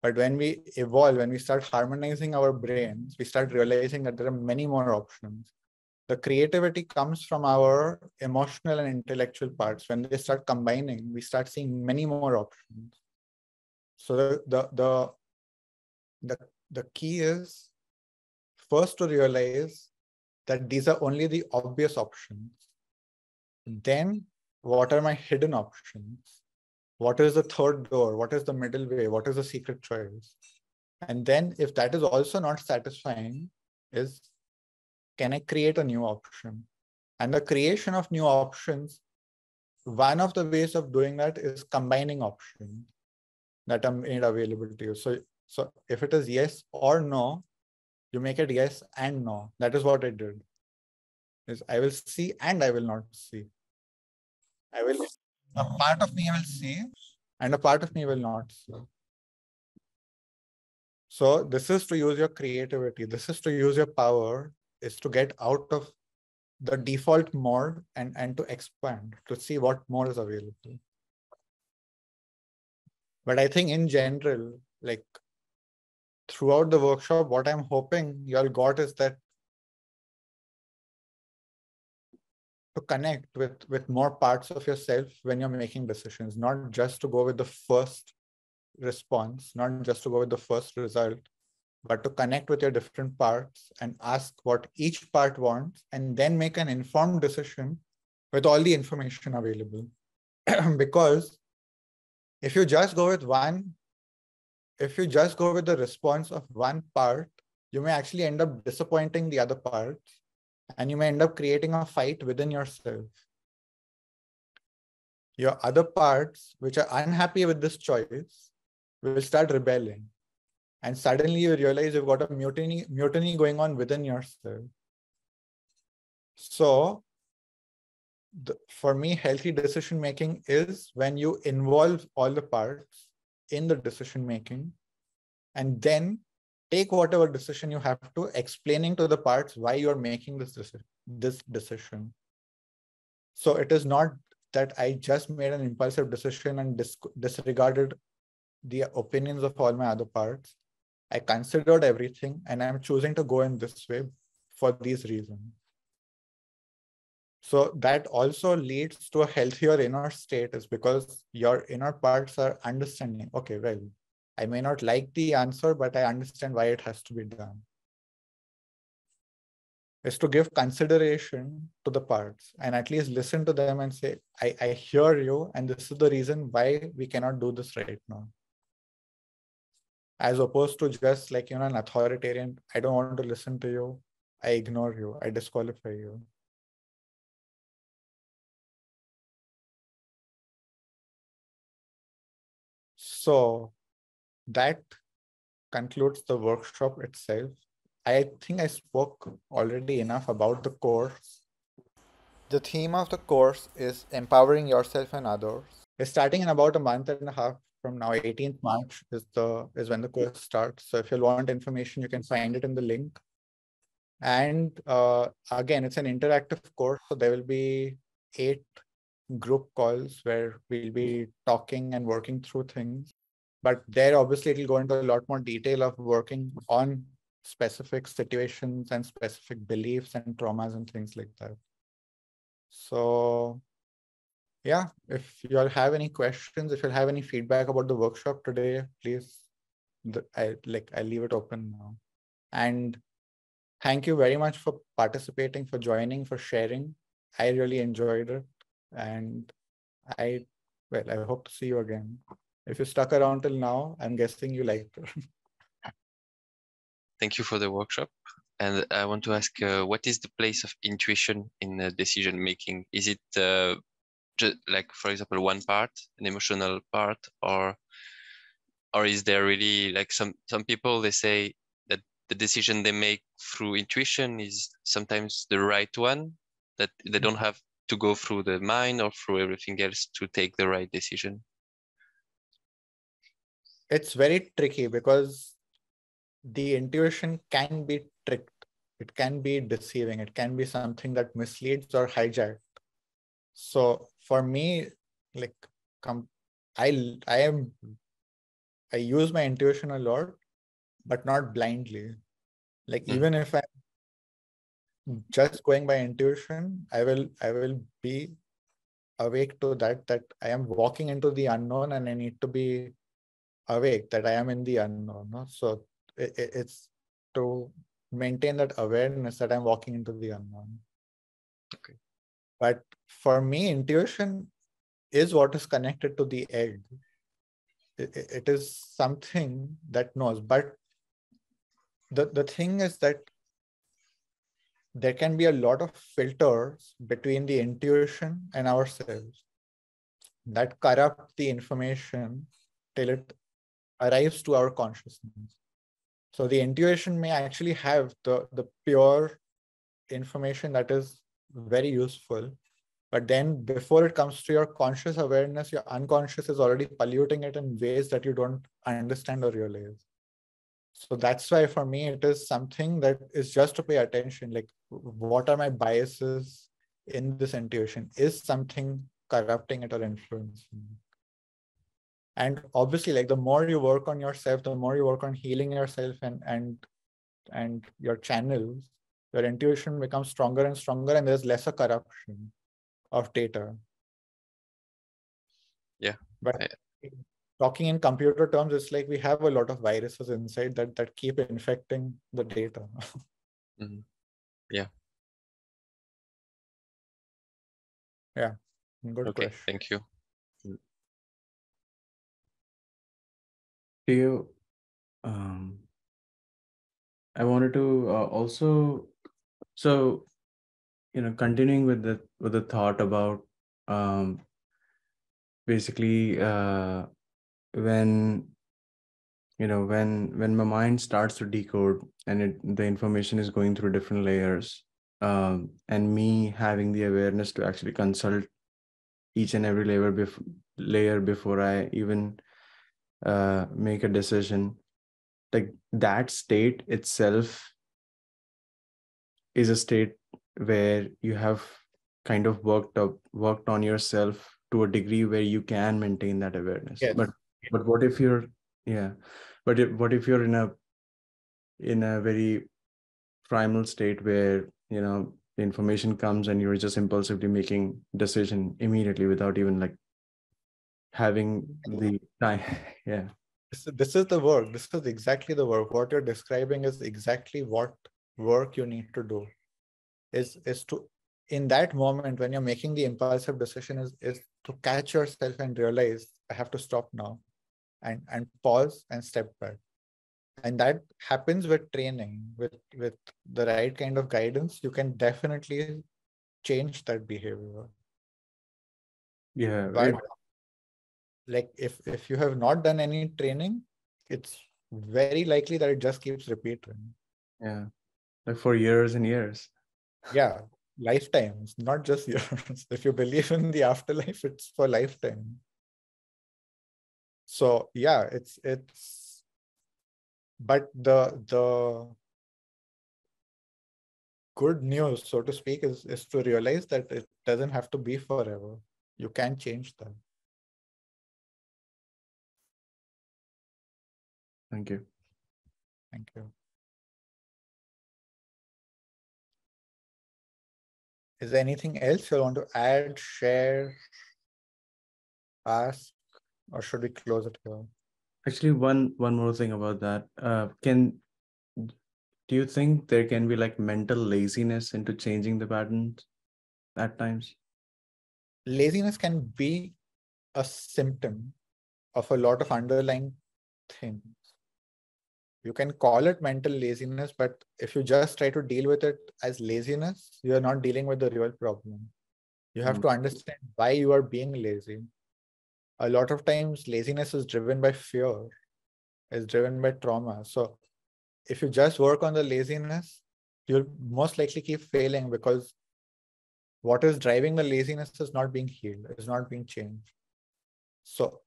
But when we evolve, when we start harmonizing our brains, we start realizing that there are many more options. The creativity comes from our emotional and intellectual parts. When they start combining, we start seeing many more options. So the key is first to realize that these are only the obvious options. Then, what are my hidden options? What is the third door? What is the middle way? What is the secret choice? And then, if that is also not satisfying, can I create a new option? And the creation of new options, one of the ways of doing that is combining options that are made available to you. So if it is yes or no, you make it yes and no. That is what I did. Is I will see and I will not see. A part of me will see and a part of me will not see. So this is to use your creativity. This is to use your power, is to get out of the default mode and to expand, to see what more is available. But I think in general, like throughout the workshop, what I'm hoping you all got is that to connect with more parts of yourself when you're making decisions, not just to go with the first response, not just to go with the first result, but to connect with your different parts and ask what each part wants and then make an informed decision with all the information available. Because if you just go with the response of one part, you may actually end up disappointing the other parts, and you may end up creating a fight within yourself. Your other parts, which are unhappy with this choice, will start rebelling. And suddenly you realize you've got a mutiny going on within yourself. So for me, healthy decision-making is when you involve all the parts in the decision-making and then take whatever decision you have to, explaining to the parts why you're making this decision. So it is not that I just made an impulsive decision and disregarded the opinions of all my other parts. I considered everything and I'm choosing to go in this way for these reasons. So that also leads to a healthier inner state, is because your inner parts are understanding, okay, well, I may not like the answer, but I understand why it has to be done. Is to give consideration to the parts and at least listen to them and say, I hear you, and this is the reason why we cannot do this right now. As opposed to just like, an authoritarian, I don't want to listen to you, I ignore you, I disqualify you. So that concludes the workshop itself. I think I spoke already enough about the course. The theme of the course is empowering yourself and others. It's starting in about a month and a half from now. 18th March is when the course starts. So if you want information, you can find it in the link. And again, it's an interactive course. So there will be 8 group calls where we'll be talking and working through things. But there, obviously, it'll go into a lot more detail of working on specific situations and specific beliefs and traumas and things like that. So yeah, if you all have any questions, if you have any feedback about the workshop today, please, I leave it open now. And thank you very much for participating, for joining, for sharing. I really enjoyed it, and I hope to see you again. If you stuck around till now, I'm guessing you liked it. Thank you for the workshop. And I want to ask, what is the place of intuition in decision making? Is it just like, for example, one part, an emotional part, or is there really like some people, they say that the decision they make through intuition is sometimes the right one, that they don't have to go through the mind or through everything else to take the right decision? It's very tricky because the intuition can be tricked. It can be deceiving. It can be something that misleads or hijacked. So for me, like, I use my intuition a lot, but not blindly. Like, even if I'm just going by intuition, I will be awake to that I am walking into the unknown, and I need to be awake that I am in the unknown. No? So it's to maintain that awareness that I'm walking into the unknown. Okay. But for me, intuition is what is connected to the egg. It is something that knows. But the thing is that there can be a lot of filters between the intuition and ourselves that corrupt the information till it arrives to our consciousness. So the intuition may actually have the pure information that is very useful, but then before it comes to your conscious awareness, your unconscious is already polluting it in ways that you don't understand or realize. So that's why for me, it is something that is just to pay attention. Like, what are my biases in this intuition? Is something corrupting it or influencing it? And obviously, like, the more you work on yourself, the more you work on healing yourself and your channels, your intuition becomes stronger and stronger, and there's lesser corruption of data. Yeah. But talking in computer terms, it's like we have a lot of viruses inside that keep infecting the data. Mm-hmm. Yeah. Yeah. Good Okay. question. Thank you. Do you, I wanted to also, so, continuing with the thought about basically when my mind starts to decode and the information is going through different layers, and me having the awareness to actually consult each and every layer before I even make a decision, like that state itself is a state where you have kind of worked on yourself to a degree where you can maintain that awareness. Yes. But what if you're what if you're in a very primal state where the information comes and you're just impulsively making decision immediately without even like having the time? Yeah. This is the work. This is exactly the work. What you're describing is exactly what work you need to do. Is to, in that moment when you're making the impulsive decision, is to catch yourself and realize, I have to stop now and pause and step back. And that happens with training, with the right kind of guidance. You can definitely change that behavior. Yeah. But like, if you have not done any training, it's very likely that it just keeps repeating. Yeah. Like for years and years. Yeah. Lifetimes, not just years. If you believe in the afterlife, it's for lifetime. So yeah, it's but the good news, so to speak, is to realize that it doesn't have to be forever. You can change that. Thank you. Thank you. Is there anything else you want to add, share, ask, or should we close it here? Actually, one more thing about that. Do you think there can be like mental laziness into changing the patterns? at times? Laziness can be a symptom of a lot of underlying things. You can call it mental laziness, but if you just try to deal with it as laziness, you are not dealing with the real problem. You have to understand why you are being lazy. A lot of times, laziness is driven by fear, is driven by trauma. So if you just work on the laziness, you'll most likely keep failing because what is driving the laziness is not being healed, is not being changed. So,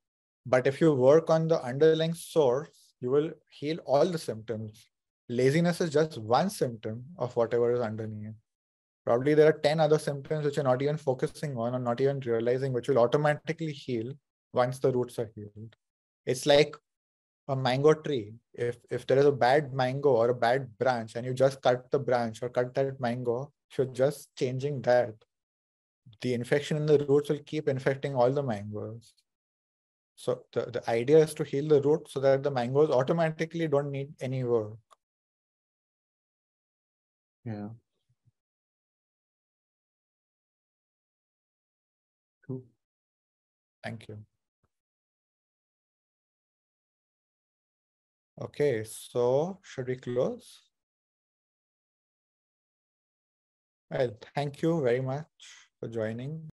but if you work on the underlying source, you will heal all the symptoms. Laziness is just one symptom of whatever is underneath. Probably there are 10 other symptoms which you're not even focusing on or not even realizing, which will automatically heal once the roots are healed. It's like a mango tree. If there is a bad mango or a bad branch and you just cut the branch or cut that mango, if you're just changing that, the infection in the roots will keep infecting all the mangoes. So the idea is to heal the root so that the mangoes automatically don't need any work. Yeah. Cool. Thank you. Okay, so should we close? Well, thank you very much for joining.